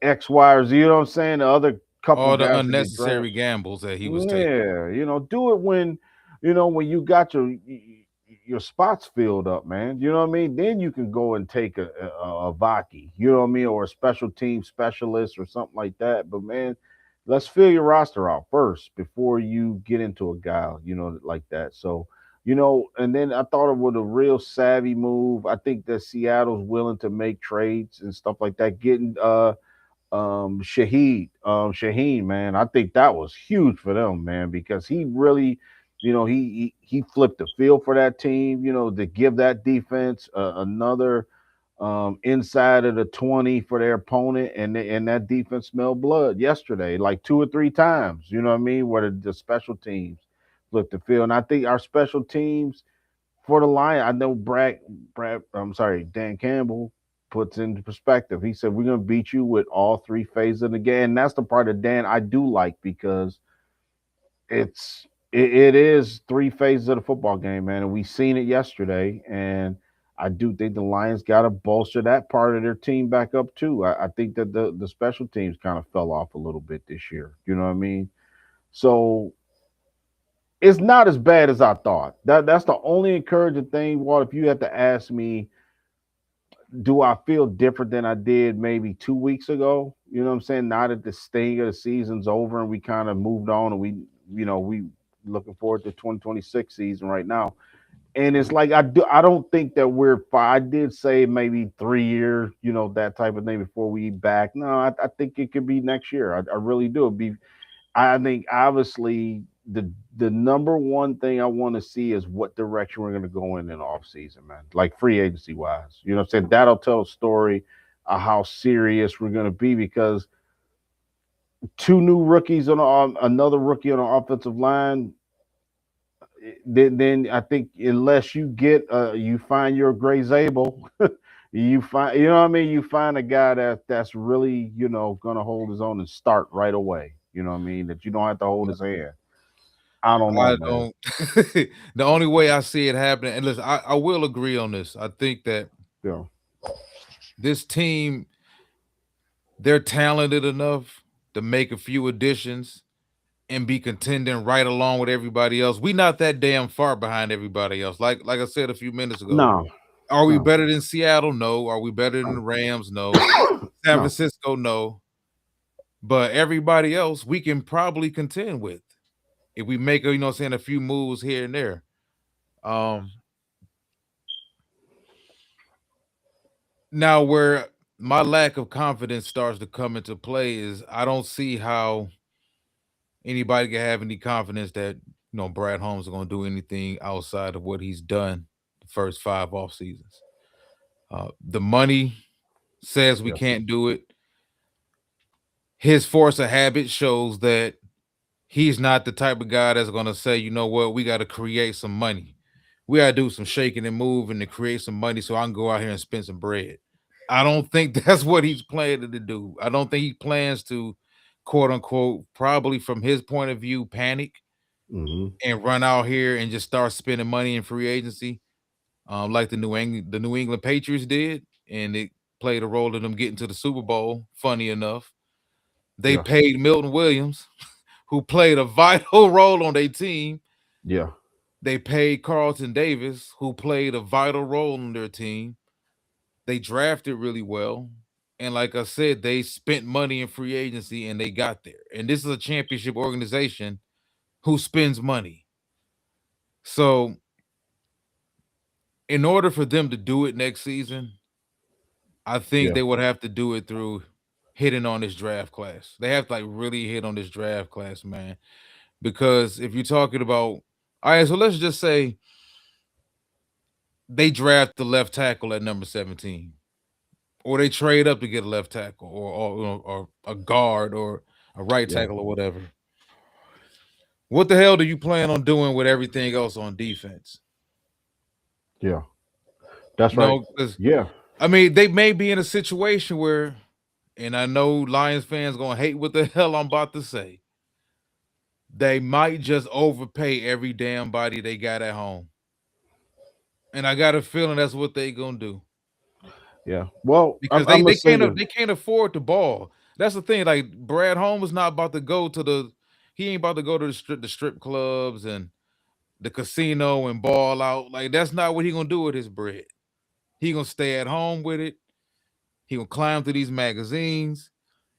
X, Y, or Z, you know what I'm saying? The other couple All the guys that get drafted. unnecessary gambles that he was taking. Yeah, do it when when you got your spots filled up, man. You know what I mean? Then you can go and take a Vaki, you know what I mean, or a special team specialist or something like that. But man, let's fill your roster out first before you get into a guy, like that. So, and then I thought it was a real savvy move. I think that Seattle's willing to make trades and stuff like that, getting Shaheen, man. I think that was huge for them, man, because he really, he flipped the field for that team, to give that defense another inside of the 20 for their opponent, and that defense smelled blood yesterday, like 2 or 3 times, you know what I mean, where the special teams flipped the field. And I think our special teams for the Lion, I know I'm sorry, Dan Campbell puts into perspective. He said, we're going to beat you with all 3 phases of the game. And that's the part of Dan I do like, because it is 3 phases of the football game, man. And we seen it yesterday. And I do think the Lions got to bolster that part of their team back up too. I think that the special teams kind of fell off a little bit this year. You know what I mean? So it's not as bad as I thought. That's the only encouraging thing, Walt. If you had to ask me, do I feel different than I did maybe 2 weeks ago? You know what I'm saying? Now that the sting of the season's over and we kind of moved on, and we looking forward to 2026 season right now. And it's like I don't think that we're far. I did say maybe 3 years, that type of thing before we back. No, I think it could be next year. I really do. I think obviously the number one thing I want to see is what direction we're going to go in off season, man. Like free agency wise, you know what I'm saying? That'll tell a story of how serious we're going to be, because two new rookies another rookie on the offensive line. Then I think unless you find your Gray Zabel, you know what I mean. You find a guy that's really going to hold his own and start right away. You know what I mean, that you don't have to hold his hand. I don't know, I man. don't. The only way I see it happening, and listen, I will agree on this. I think that Yeah. this team, they're talented enough to make a few additions and be contending right along with everybody else. We not that damn far behind everybody else. Like I said a few minutes ago. No, Are we no, better than Seattle? No. Are we better than the Rams? No. San no. Francisco? No. But everybody else we can probably contend with if we make a few moves here and there. Um Now where my lack of confidence starts to come into play is I don't see how anybody can have any confidence that Brad Holmes is going to do anything outside of what he's done the first 5 off seasons. The money says we Yeah. can't do it. His force of habit shows that he's not the type of guy that's going to say, you know what, we got to create some money. We got to do some shaking and moving to create some money so I can go out here and spend some bread. I don't think that's what he's planning to do. I don't think he plans to, quote unquote, probably from his point of view, panic Hmm. and run out here and just start spending money in free agency, like the New England Patriots did, and it played a role in them getting to the Super Bowl. Funny enough, they Yeah. paid Milton Williams, who played a vital role on their team. Yeah. They paid Carlton Davis, who played a vital role on their team. They drafted really well. And like I said, they spent money in free agency and they got there. And this is a championship organization who spends money. So, in order for them to do it next season, I think Yeah. they would have to do it through hitting on this draft class. They have to like really hit on this draft class, man. Because if you're talking about, all right, so let's just say they draft the left tackle at number 17, or they trade up to get a left tackle, or a guard, or a right Yeah. tackle, or whatever. What the hell do you plan on doing with everything else on defense? Yeah. That's right. No, because Yeah. I mean they may be in a situation where, and I know Lions fans gonna hate what the hell I'm about to say. They might just overpay every damn body they got at home, and I got a feeling that's what they gonna do. Yeah. Well, Because I'm gonna they say can't this. they can't afford the ball. That's the thing. Like Brad Holmes is not about to go to he ain't about to go to the strip clubs and the casino and ball out. Like that's not what he gonna do with his bread. He gonna stay at home with it. He gonna climb through these magazines.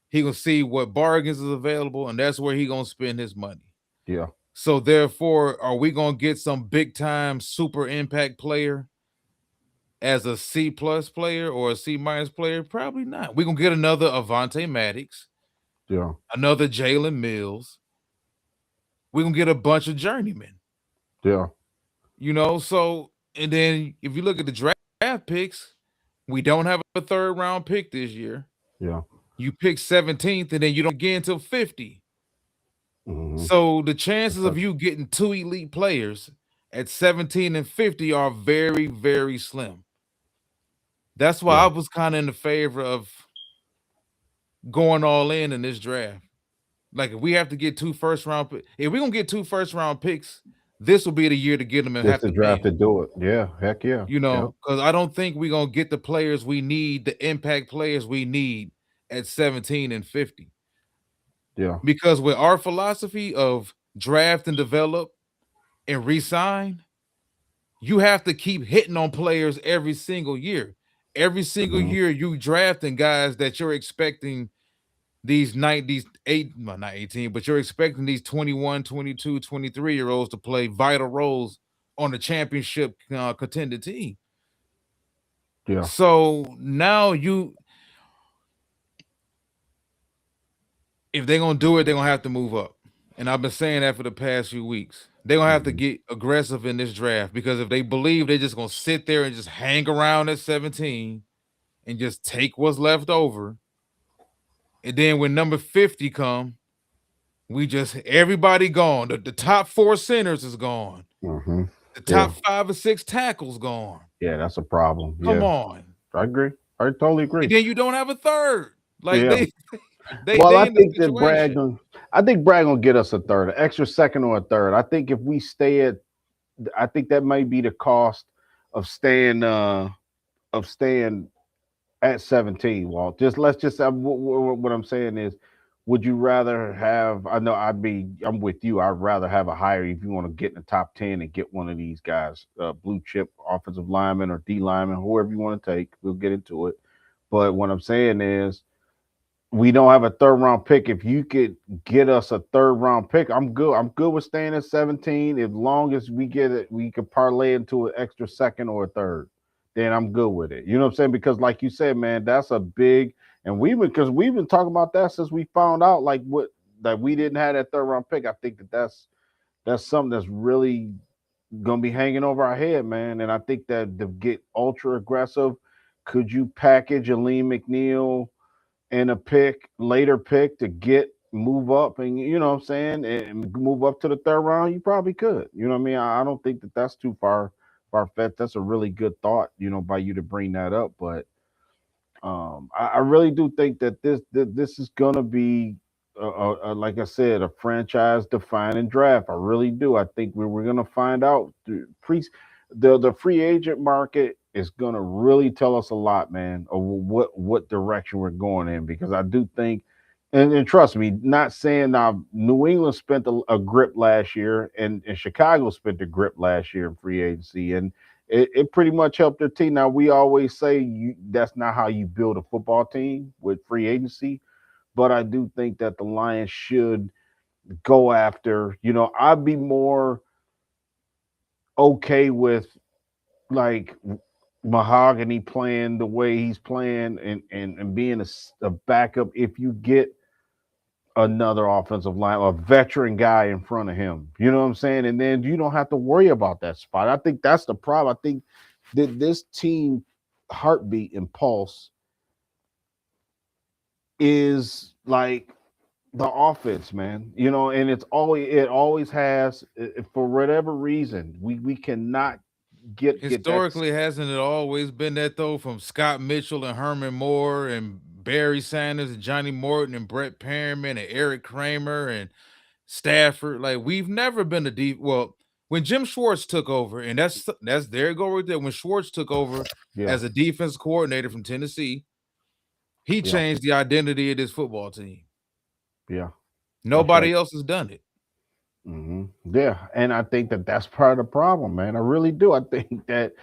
He gonna see what bargains is available, and that's where he gonna spend his money. Yeah. So therefore, are we gonna get some big time super impact player as a C plus player or a C minus player? Probably not. We're gonna get another Avante Maddox, Yeah. another Jalen Mills. We're gonna get a bunch of journeymen, Yeah. so and then if you look at the draft picks, we don't have a third round pick this year. Yeah. You pick 17th and then you don't get until 50. Hmm. So the chances of you getting 2 elite players at 17 and 50 are very, very slim. That's why I Yeah. was kind of in the favor of going all in this draft. Like if we have to get 2 first round if we're gonna get 2 first round picks, this will be the year to get them and This have the to pay draft them. to do it. Yeah. Heck yeah. Yeah. Because I don't think we're gonna get the players we need, the impact players we need at 17 and 50. Yeah. Because with our philosophy of draft and develop and resign, you have to keep hitting on players every single year. every single year you drafting guys that you're expecting these well, not 18, but you're expecting these 21, 22, 23-year-olds to play vital roles on the championship contended team. Yeah. So now if they're gonna do it, they're gonna have to move up. And I've been saying that for the past few weeks. They're gonna have to get aggressive in this draft, because if they believe they're just gonna sit there and just hang around at 17 and just take what's left over, and then when number 50 come, everybody gone. The top 4 centers is gone. The top 5 or 6 tackles gone. Yeah, that's a problem. Come Yeah, on. I agree. I totally agree. And then you don't have a third. Like Yeah. they Well, I in the think that situation. Brad gonna get us a third, an extra second or a third. I think if we stay at, I think that might be the cost of staying at 17. Walt, let's just what I'm saying is, would you rather have? I know I'm with you. I'd rather have a higher, if you want to get in the top 10 and get one of these guys, blue chip offensive lineman or D lineman, whoever you want to take. We'll get into it. But what I'm saying is, we don't have a third round pick. If you could get us a third round pick, I'm good. I'm good with staying at 17. As long as we get it, we could parlay into an extra second or a third, then I'm good with it. You know what I'm saying? Because like you said, man, that's a big, and because we've been talking about that since we found out that we didn't have that third round pick. I think that's something that's really gonna be hanging over our head, man. And I think that to get ultra aggressive, could you package a Lee McNeil and a later pick to move up, and you know what I'm saying, and move up to the third round? You probably could. You know what I mean? I don't think that that's too far fetched. That's a really good thought, by you to bring that up. But I really do think that this is gonna be, like I said, a franchise defining draft. I really do. I think we're gonna find out the free agent market is gonna really tell us a lot, man, of what direction we're going in. Because I do think, and trust me, not saying now New England spent a grip last year, and Chicago spent a grip last year in free agency, and it pretty much helped their team. Now we always say that's not how you build a football team with free agency, but I do think that the Lions should go after. I'd be more okay with, like, Mahogany playing the way he's playing, and being a backup if you get another offensive line, a veteran guy in front of him. You know what I'm saying? And then you don't have to worry about that spot. I think that's the problem. I think that this team heartbeat and pulse is like the offense, man. And it always has, for whatever reason, we cannot get that. Historically, hasn't it always been that though? From Scott Mitchell and Herman Moore and Barry Sanders and Johnny Morton and Brett Perriman and Eric Kramer and Stafford. Like, we've never been a deep. Well, when Jim Schwartz took over, and that's there you go right there. When Schwartz took over as a defense coordinator from Tennessee, he changed the identity of this football team. Yeah, nobody else has done it. Yeah, and I think that that's part of the problem, man. I really do. I think that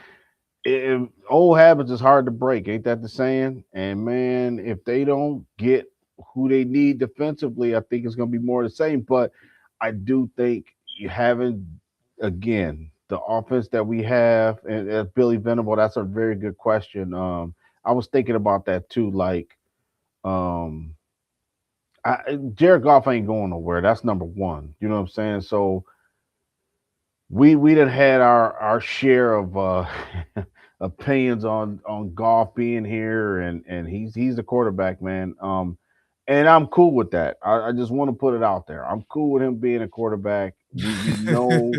old habits is hard to break. Ain't that the saying? And man, if they don't get who they need defensively, I think it's going to be more of the same. But I do think you haven't, again, the offense that we have, and Billy Venable, that's a very good question. I was thinking about that too. Like, Jared Goff ain't going nowhere. That's number one. You know what I'm saying? So we done had our share of opinions on Goff being here, and he's the quarterback, man. And I'm cool with that. I just want to put it out there. I'm cool with him being a quarterback. We know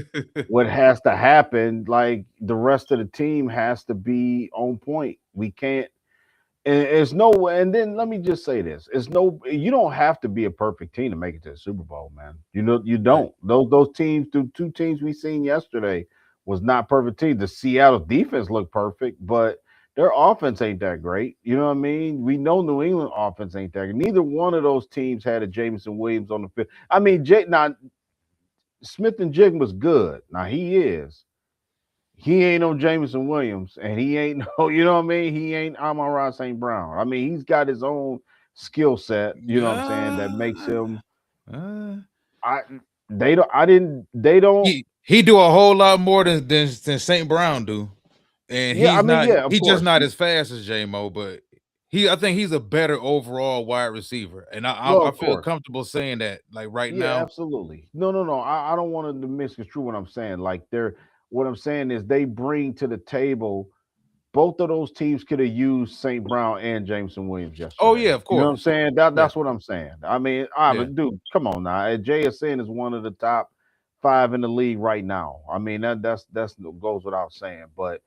what has to happen. Like, the rest of the team has to be on point. We can't. And it's no way. And then let me just say this: you don't have to be a perfect team to make it to the Super Bowl, man. You don't. Those teams, the two teams we seen yesterday, was not perfect teams. The Seattle defense looked perfect, but their offense ain't that great. You know what I mean? We know New England offense ain't that good. Neither one of those teams had a Jameson Williams on the field. I mean, now Smith and Jigma was good. Now he is. he ain't no Jameson Williams, and he ain't no, you know what I mean? He ain't Amon-Ra St. Brown. I mean, he's got his own skill set, you know what I'm saying, that makes Uh, him uh, I they don't I didn't they don't he do a whole lot more than St. Brown do, and yeah, I mean, yeah, of he's just course. not as fast as J Mo, but I think he's a better overall wide receiver, and Well, I of feel course. comfortable saying that like right Yeah, now. absolutely. No, no, no. I don't want to misconstrue what I'm saying. Like they're what I'm saying is they bring to the table both of those teams could have used St. Brown and Jameson Williams Oh yesterday. yeah, of You know what I'm course. saying? Yeah, That's what I'm saying. I mean, I yeah. but dude, come on now. JSN is one of the top five in the league right now. I mean, that's goes without saying. But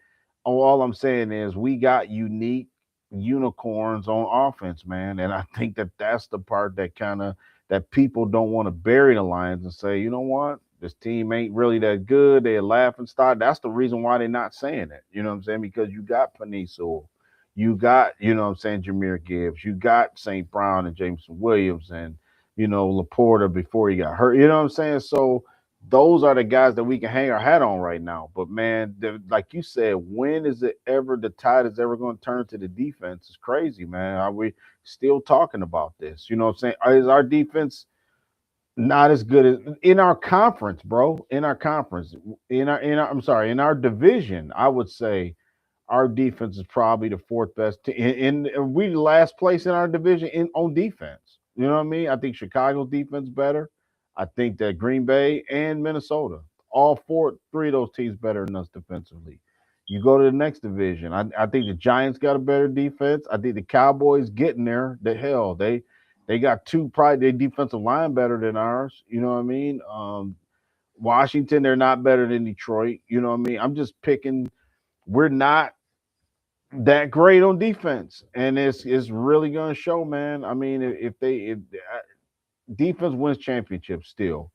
all I'm saying is we got unique unicorns on offense, man. And I think that that's the part that kind of that people don't want to bury the Lions and say, you know what? This team ain't really that good. They're laughing stock. That's the reason why they're not saying it. You know what I'm saying? Because you got Panay Sewell, you got, you know what I'm saying, Jameer Gibbs, you got St. Brown and Jameson Williams and, you know, Laporta before he got hurt. You know what I'm saying? So those are the guys that we can hang our hat on right now. But man, like you said, when is it ever the tide is ever going to turn to the defense? It's crazy, man. Are we still talking about this? You know what I'm saying? Is our defense not as good as in our conference, bro? In our conference, I'm sorry, in our division, I would say our defense is probably the fourth best. In we last place in our division in on defense. You know what I mean? I think Chicago's defense better. I think that Green Bay and Minnesota, three of those teams better than us defensively. You go to the next division. I think the Giants got a better defense. I think the Cowboys getting there. The hell they got two probably their defensive line better than ours. You know what I mean? Washington, they're not better than Detroit. You know what I mean? I'm just picking. We're not that great on defense, and it's really going to show, man. I mean, if defense wins championships still,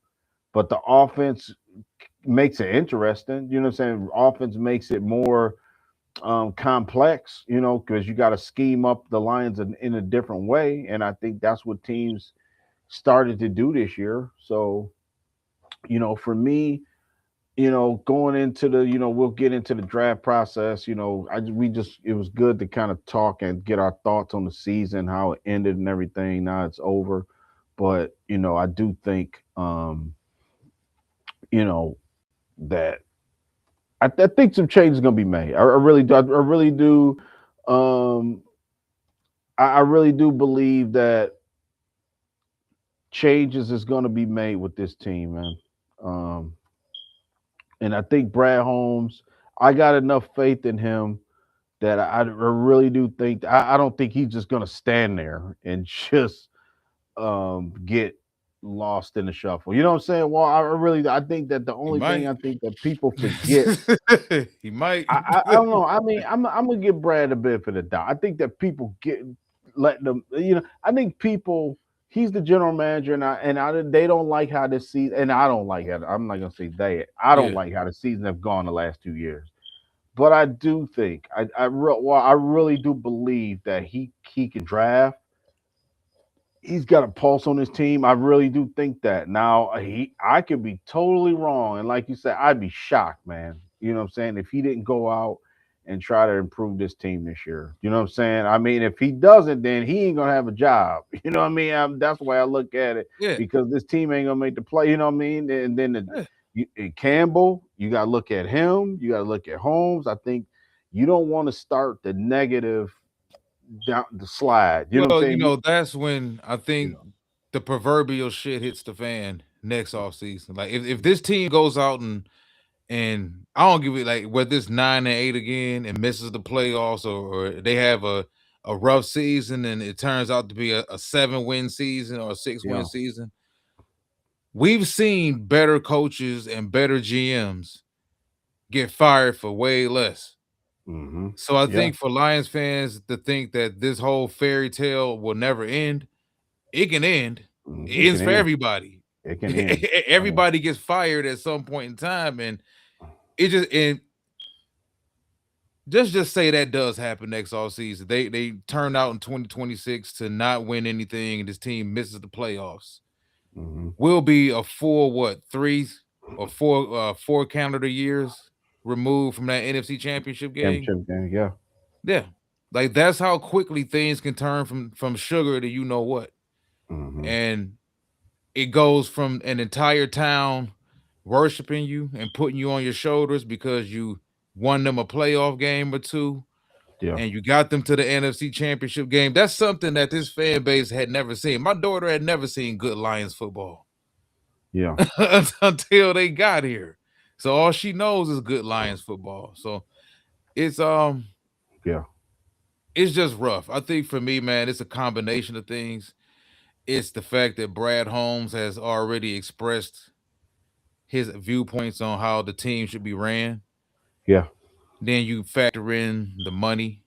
but the offense makes it interesting. You know what I'm saying? Offense makes it more complex. You know, because you got to scheme up the lines in a different way, and I think that's what teams started to do this year. So, you know, for me, you know, going into the, you know, we'll get into the draft process. You know, we just it was good to kind of talk and get our thoughts on the season, how it ended and everything. Now it's over, but you know, I do think, you know, that I think some change is going to be made. I really do. I really do. Um, I really do believe that changes is going to be made with this team, man. Um, and I think Brad Holmes, I got enough faith in him that I really do think I don't think he's just gonna stand there and just get lost in the shuffle. You know what I'm saying? Well, I think that the He only thing might. I think that people forget. He might. I don't know. I mean, I'm gonna give Brad a bit for the doubt. I think that people get let them. You know, I think people. He's the general manager, and they don't like how this season. And I don't like it. I'm not gonna say they. I don't Yeah. like how the season have gone the last 2 years. But I do think I really do believe that he can draft. He's got a pulse on his team. I really do think that. Now I could be totally wrong, and like you said, I'd be shocked, man. You know what I'm saying? If he didn't go out and try to improve this team this year, you know what I'm saying? I mean, if he doesn't, then he ain't gonna have a job. You know what I mean? That's the way I look at it Yeah. because this team ain't gonna make the play. You know what I mean? And then Yeah. Campbell, you got to look at him. You got to look at Holmes. I think you don't want to start the negative down the slide. You know what I'm Well, saying? that's when I You think know, the proverbial shit hits the fan next off season. Like if this team goes out and I don't give it like whether it's 9-8 again and misses the playoffs or they have a rough season and it turns out to be a 7-win season or a 6-win yeah. season. We've seen better coaches and better GMs get fired for way less. Mm-hmm. So I Yeah. think for Lions fans to think that this whole fairy tale will never end, it can end. It It can ends for end. everybody. It can end. Yeah. Everybody gets fired at some point in time, and it just and just say that does happen next all season. They turn out in 2026 to not win anything, and this team misses the playoffs. Mm-hmm. Will be a full what 3 or 4 calendar years. removed from that NFC Championship game. Championship game. Yeah. Yeah, like that's how quickly things can turn from sugar to you know what, Hmm. and it goes from an entire town worshiping you and putting you on your shoulders because you won them a playoff game or two Yeah. and you got them to the NFC Championship game. That's something that this fan base had never seen. My daughter had never seen good Lions football Yeah. until they got here. So all she knows is good Lions football. So it's Yeah. it's just rough. I think for me, man, it's a combination of things. It's the fact that Brad Holmes has already expressed his viewpoints on how the team should be ran. Yeah. Then you factor in the money,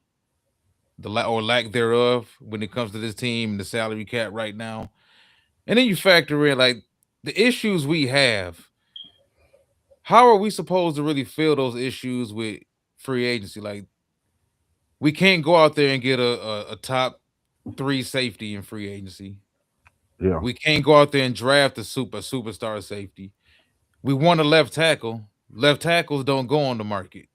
or lack thereof when it comes to this team and the salary cap right now. And then you factor in like the issues we have. How are we supposed to really fill those issues with free agency? Like we can't go out there and get a top three safety in free agency. Yeah. We can't go out there and draft a superstar safety. We want a left tackle. Left tackles don't go on the market.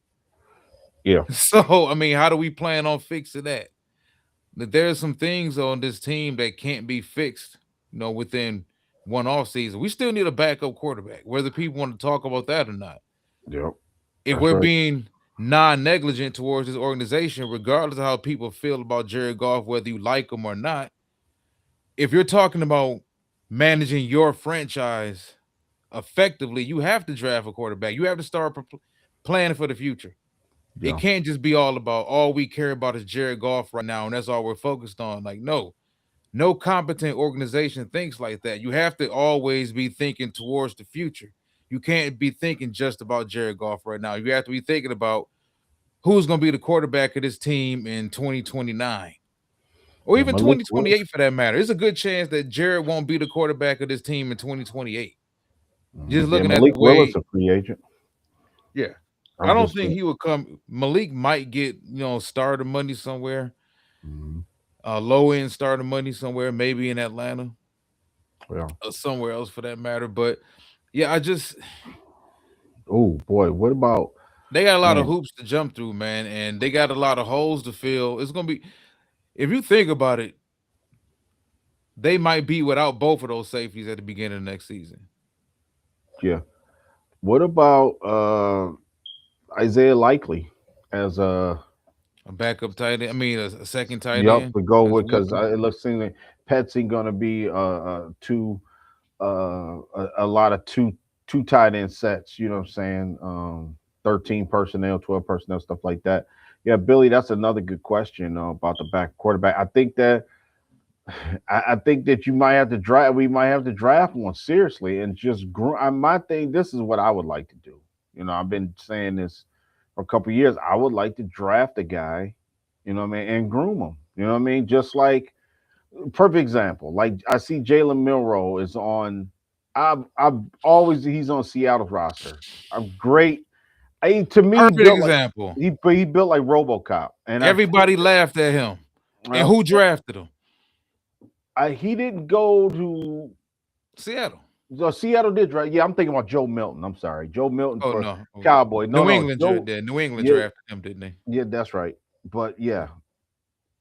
Yeah. So I mean, how do we plan on fixing that? That there's some things on this team that can't be fixed, within one off season. We still need a backup quarterback, whether people want to talk about that or not. Yep. If That's we're right. being non-negligent towards this organization, regardless of how people feel about Jared Goff, whether you like him or not, if you're talking about managing your franchise effectively, you have to draft a quarterback. You have to start planning for the future. It Yeah. can't just be all about all we care about is Jared Goff right now, and that's all we're focused on. Like, no competent organization thinks like that. You have to always be thinking towards the future. You can't be thinking just about Jared Goff right now. You have to be thinking about who's going to be the quarterback of this team in 2029 or Yeah. even Malik Willis. 2028 for that matter. There's a good chance that Jared won't be the quarterback of this team in 2028. Just Yeah. looking at the Malik Willis, way, a free agent. yeah. I I'm don't just. think he would come. Malik might get, starter money somewhere, Mhm. low end starter money somewhere, maybe in Atlanta Yeah. or somewhere else for that matter. But yeah, Oh boy. What about they got a lot of man? hoops to jump through, man, and they got a lot of holes to fill. It's gonna be, if you think about it, they might be without both of those safeties at the beginning of next season. Yeah. What about Isaiah Likely as a A backup tight end, I mean, a second tight yep end to go as with because well. it looks like Petsy gonna be two a lot of two tight end sets. You know what I'm saying? 13 personnel, 12 personnel, stuff like that. Yeah, Billy, that's another good question about the back quarterback. I think that you might have to draft. We might have to draft one seriously and just my thing. This is what I would like to do. I've been saying this for a couple of years. I would like to draft a guy, what I mean, and groom him. You know what I mean? Just like perfect example. Like I see Jalen Milrow is on. I've always he's on Seattle's roster. I'm great. To me, Perfect example. he built like RoboCop, and I think Everybody laughed at him, and well, who drafted him? he didn't go to Seattle. Seattle did right. Yeah, I'm thinking about Joe Milton. I'm sorry, Joe Milton Oh for no, Cowboy. No, New no, England. Joe. New England Yeah, drafted him, didn't they? yeah, that's right. But yeah,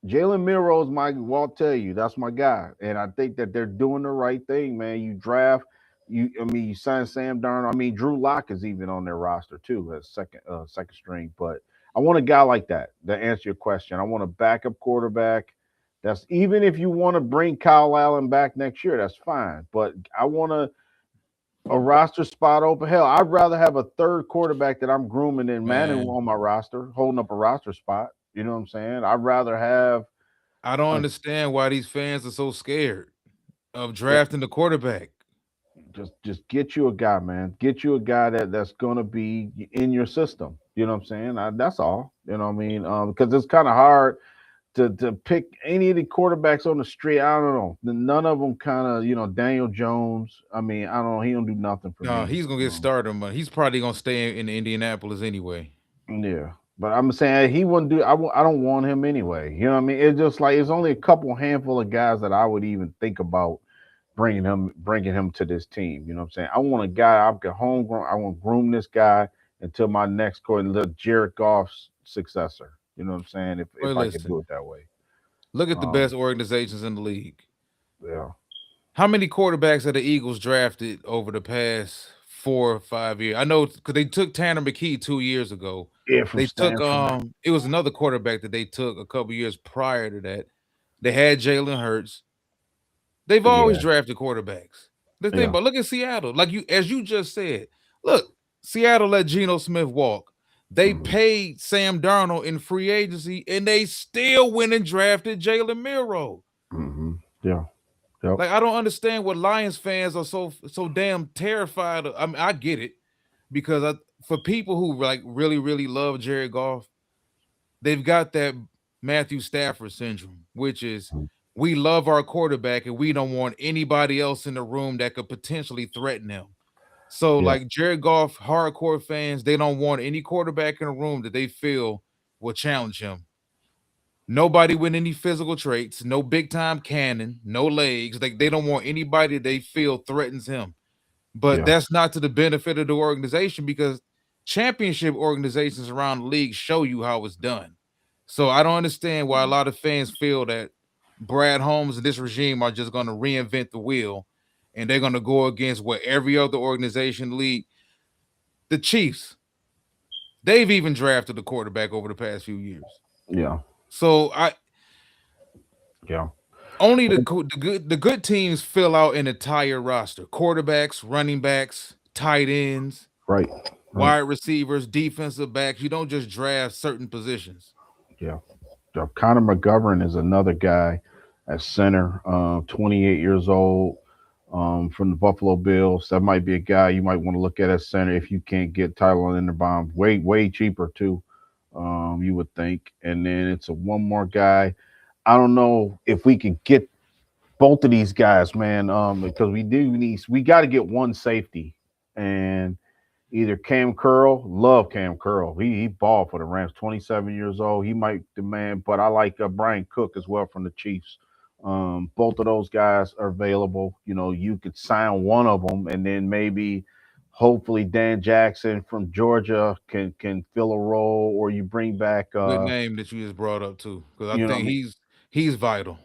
Jalen Milrow is my. Well, I'll tell you, that's my guy, and I think that they're doing the right thing, man. You draft. I mean, you sign Sam Darnold. I mean, Drew Lock is even on their roster too, as second string. But I want a guy like that. To answer your question, I want a backup quarterback. That's even if you want to bring Kyle Allen back next year, that's fine. But I want a roster spot open. Hell, I'd rather have a third quarterback that I'm grooming than Manu Man, on my roster, holding up a roster spot. You know what I'm saying? I'd rather have I don't a, understand why these fans are so scared of eh, drafting the quarterback. just get you a guy, man. Get you a guy that's gonna be in your system. You know what I'm saying? That's all. You know what I mean? Because it's kind of hard to pick any of the quarterbacks on the street. I don't know. None of them kind of Daniel Jones. I mean, I don't know. He don't do nothing for No, me. he's gonna get starter money. He's probably gonna stay in Indianapolis anyway. Yeah, but I'm saying he wouldn't do. I don't want him anyway. You know what I mean? It's just like it's only a couple handful of guys that I would even think about bringing him to this team. You know what I'm saying? I want a guy I can homegrown. I want to groom this guy until my next quarterback, Jared Goff's successor. You know what I'm saying? Well, If I could do listen, it that way. look at the Um, best organizations in the league. yeah, How many quarterbacks have the Eagles drafted over the past 4 or 5 years? I know because they took Tanner McKee 2 years ago. yeah, from They took Stanford. it was another quarterback that they took a couple years prior to that. They had Jalen Hurts. They've always Yeah, drafted quarterbacks. The thing yeah, about look at Seattle, like you as you just said. Look, Seattle let Geno Smith walk. They hmm paid Sam Darnold in free agency, and they still went and drafted Jalen Milroe. yeah, yep, Like I don't understand what Lions fans are so damn terrified of. I mean, I get it because for people who like really love Jared Goff, they've got that Matthew Stafford syndrome, which is mhm, we love our quarterback and we don't want anybody else in the room that could potentially threaten him. So, yeah, like Jared Goff, hardcore fans, they don't want any quarterback in the room that they feel will challenge him. Nobody with any physical traits, no big time cannon, no legs. Like they don't want anybody they feel threatens him. But yeah, that's not to the benefit of the organization because championship organizations around the league show you how it's done. So I don't understand why a lot of fans feel that Brad Holmes and this regime are just going to reinvent the wheel and they're going to go against what every other organization in the league. The Chiefs, they've even drafted a quarterback over the past few years. yeah, So I yeah. only the good teams fill out an entire roster: quarterbacks, running backs, tight ends, Right, right. wide receivers, defensive backs. You don't just draft certain positions. Yeah. Connor McGovern is another guy at center, 28 years old, from the Buffalo Bills. That might be a guy you might want to look at center if you can't get Tyler Linderbaum. Way cheaper too, you would think. And then it's a one more guy. I don't know if we could get both of these guys, man, because we got to get one safety, and either Cam Curl, love Cam Curl. He balled for the Rams, 27 years old. He might demand, but I like Brian Cook as well from the Chiefs. Both of those guys are available. You know, you could sign one of them, and then maybe, hopefully, Dan Jackson from Georgia can fill a role, or you bring back, Good name that you just brought up too, because I you know, what I think mean, he's vital.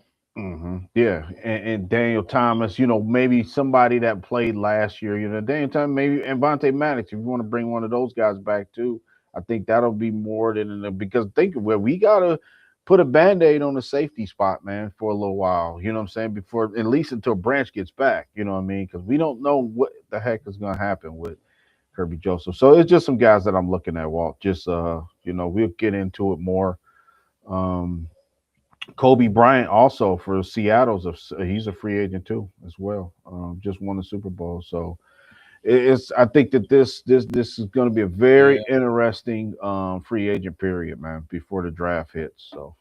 Yeah, and Daniel Thomas, maybe somebody that played last year, Daniel Thomas, maybe, and Vontae Maddox. If you want to bring one of those guys back too, I think that'll be more than enough. Because think of it, we gotta put a band-aid on the safety spot, man, for a little while. You know what I'm saying? Before, at least until Branch gets back. You know what I mean? Because we don't know what the heck is gonna happen with Kirby Joseph. So it's just some guys that I'm looking at, Walt. Just we'll get into it more. Um, Kobe Bryant also for Seattle's he's a free agent too as well. Just won the Super Bowl, so it's I think that this is going to be a very Yeah, interesting free agent period, man, before the draft hits. So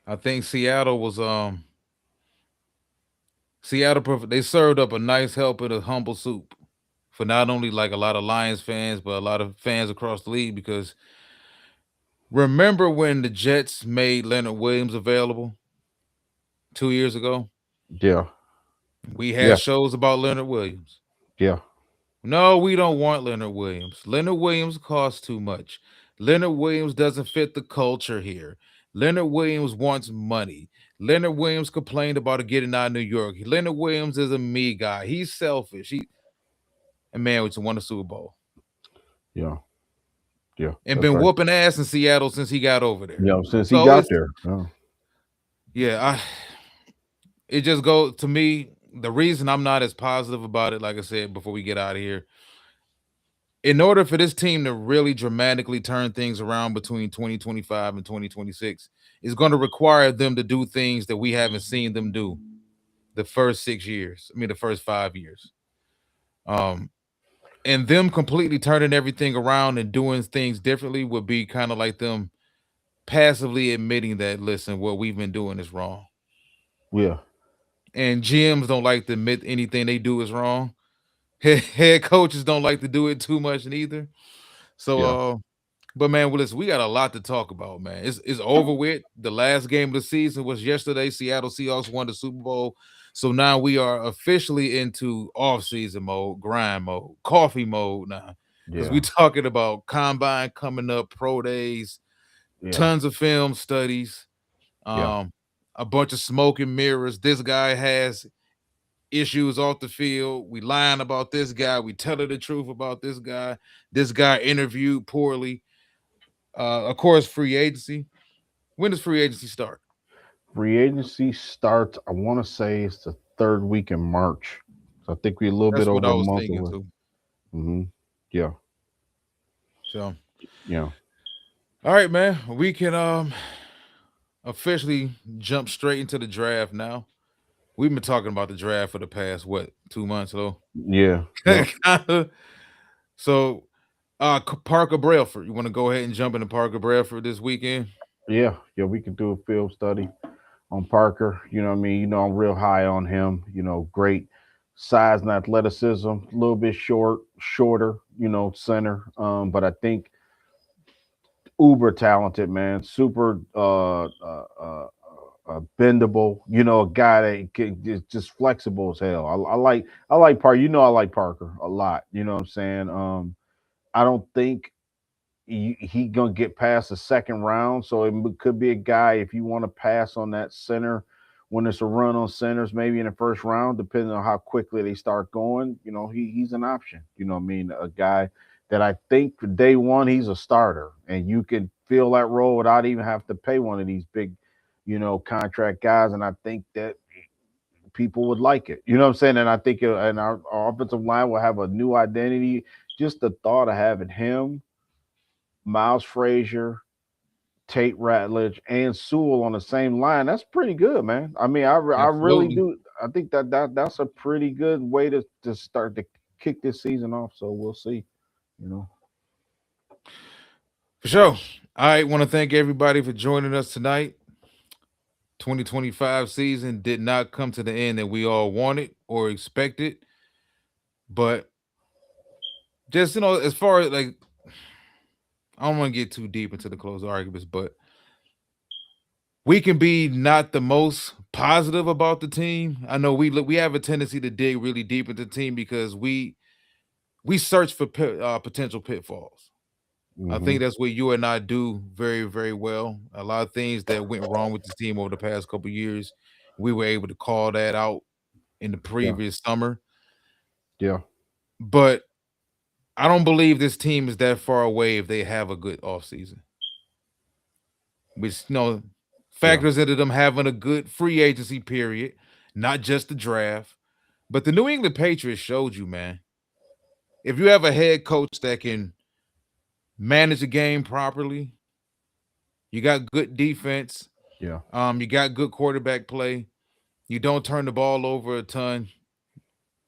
I think Seattle they served up a nice helping of humble soup for not only like a lot of Lions fans, but a lot of fans across the league. Because remember when the Jets made Leonard Williams available 2 years ago? yeah, We yeah, had shows about Leonard Williams. yeah, No, we don't want Leonard Williams. Leonard Williams costs too much. Leonard Williams doesn't fit the culture here. Leonard Williams wants money. Leonard Williams complained about it getting out of New York. Leonard Williams is a me guy. He's selfish. And man, we just won the Super Bowl yeah, yeah. and That's been right. whooping ass in Seattle since he got over there. Since he So got it's there, yeah, yeah, it just goes to me. The reason I'm not as positive about it, like I said before we get out of here, in order for this team to really dramatically turn things around between 2025 and 2026, is going to require them to do things that we haven't seen them do the first 6 years. I mean, the first 5 years. Um, and them completely turning everything around and doing things differently would be kind of like them passively admitting that, listen, what we've been doing is wrong. yeah, And GMs don't like to admit anything they do is wrong. Head coaches don't like to do it too much neither. So, yeah. but man, well, listen, we got a lot to talk about, man. It's over with. The last game of the season was yesterday. Seattle Seahawks won the Super Bowl. So now we are officially into off-season mode, grind mode, coffee mode now. because we talking about combine coming up, pro days, tons of film studies, a bunch of smoke and mirrors. This guy has issues off the field. We lying about this guy. We telling the truth about this guy. This guy interviewed poorly. Of course, free agency. When does free agency start? Free agency starts, I want to say it's the third week in March. So I think we're a little That's bit what over I a was month thinking away. too. Yeah. So, yeah. All right, man. We can officially jump straight into the draft now. We've been talking about the draft for the past 2 months, though. Yeah. So, Parker Brailford. You want to go ahead and jump into Parker Brailford this weekend? Yeah, we could do a film study on Parker. You know what I mean? You know, I'm real high on him. You know, great size and athleticism, a little bit shorter, you know, center. But I think uber talented, man, super bendable. You know, a guy that is just flexible as hell. I like Parker. You know, I like Parker a lot. You know what I'm saying? I don't think he gonna get past the second round, so it could be a guy if you want to pass on that center when it's a run on centers, maybe in the first round, depending on how quickly they start going. You know, he's an option. You know what I mean? A guy that I think for day one he's a starter, and you can fill that role without even have to pay one of these big, you know, contract guys. And I think that people would like it. You know what I'm saying? And I think and our offensive line will have a new identity. Just the thought of having him, Miles Frazier, Tate Ratledge, and Sewell on the same line, that's pretty good, man. I mean, I really do. I think that's a pretty good way to start to kick this season off. So we'll see, you know. For sure. I want to thank everybody for joining us tonight. 2025 season did not come to the end that we all wanted or expected, but just, you know, as far as like, I don't want to get too deep into the close arguments, but we can be not the most positive about the team. I know we have a tendency to dig really deep into the team because we search for potential pitfalls. I think that's what you and I do very, very well. A lot of things that went wrong with the team over the past couple of years, we were able to call that out in the previous summer. Yeah. But I don't believe this team is that far away if they have a good offseason. Which, you know, factors into them having a good free agency period, not just the draft. But the New England Patriots showed you, man, if you have a head coach that can manage a game properly, you got good defense. Yeah. You got good quarterback play. You don't turn the ball over a ton.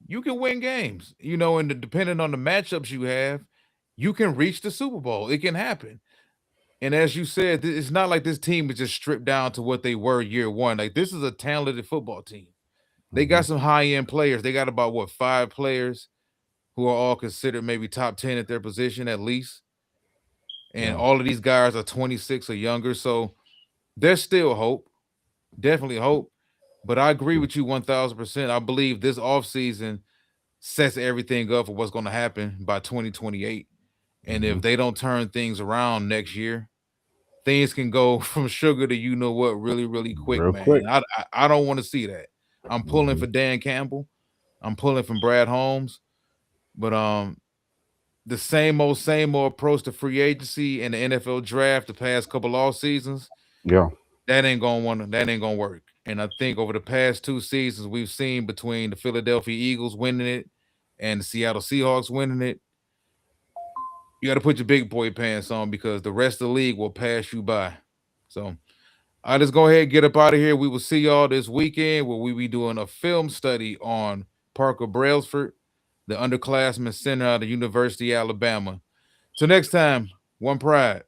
You can win games, you know, and depending on the matchups you have, you can reach the Super Bowl. It can happen. And as you said, it's not like this team is just stripped down to what they were year one. Like, this is a talented football team. They got some high-end players. They got about 5 players who are all considered maybe top 10 at their position at least. And all of these guys are 26 or younger. So there's still hope. Definitely hope. But I agree with you 1,000%. I believe this offseason sets everything up for what's going to happen by 2028. And if they don't turn things around next year, things can go from sugar to you know what really, really quick, man. Quick. I don't want to see that. I'm pulling for Dan Campbell. I'm pulling from Brad Holmes. But the same old approach to free agency and the NFL draft the past couple off seasons. Yeah. That ain't gonna work. And I think over the past 2 seasons we've seen between the Philadelphia Eagles winning it and the Seattle Seahawks winning it, you got to put your big boy pants on because the rest of the league will pass you by. So I just go ahead and get up out of here. We will see y'all this weekend where we be doing a film study on Parker Brailsford, the underclassman center out of the University of Alabama. Till next time, one pride.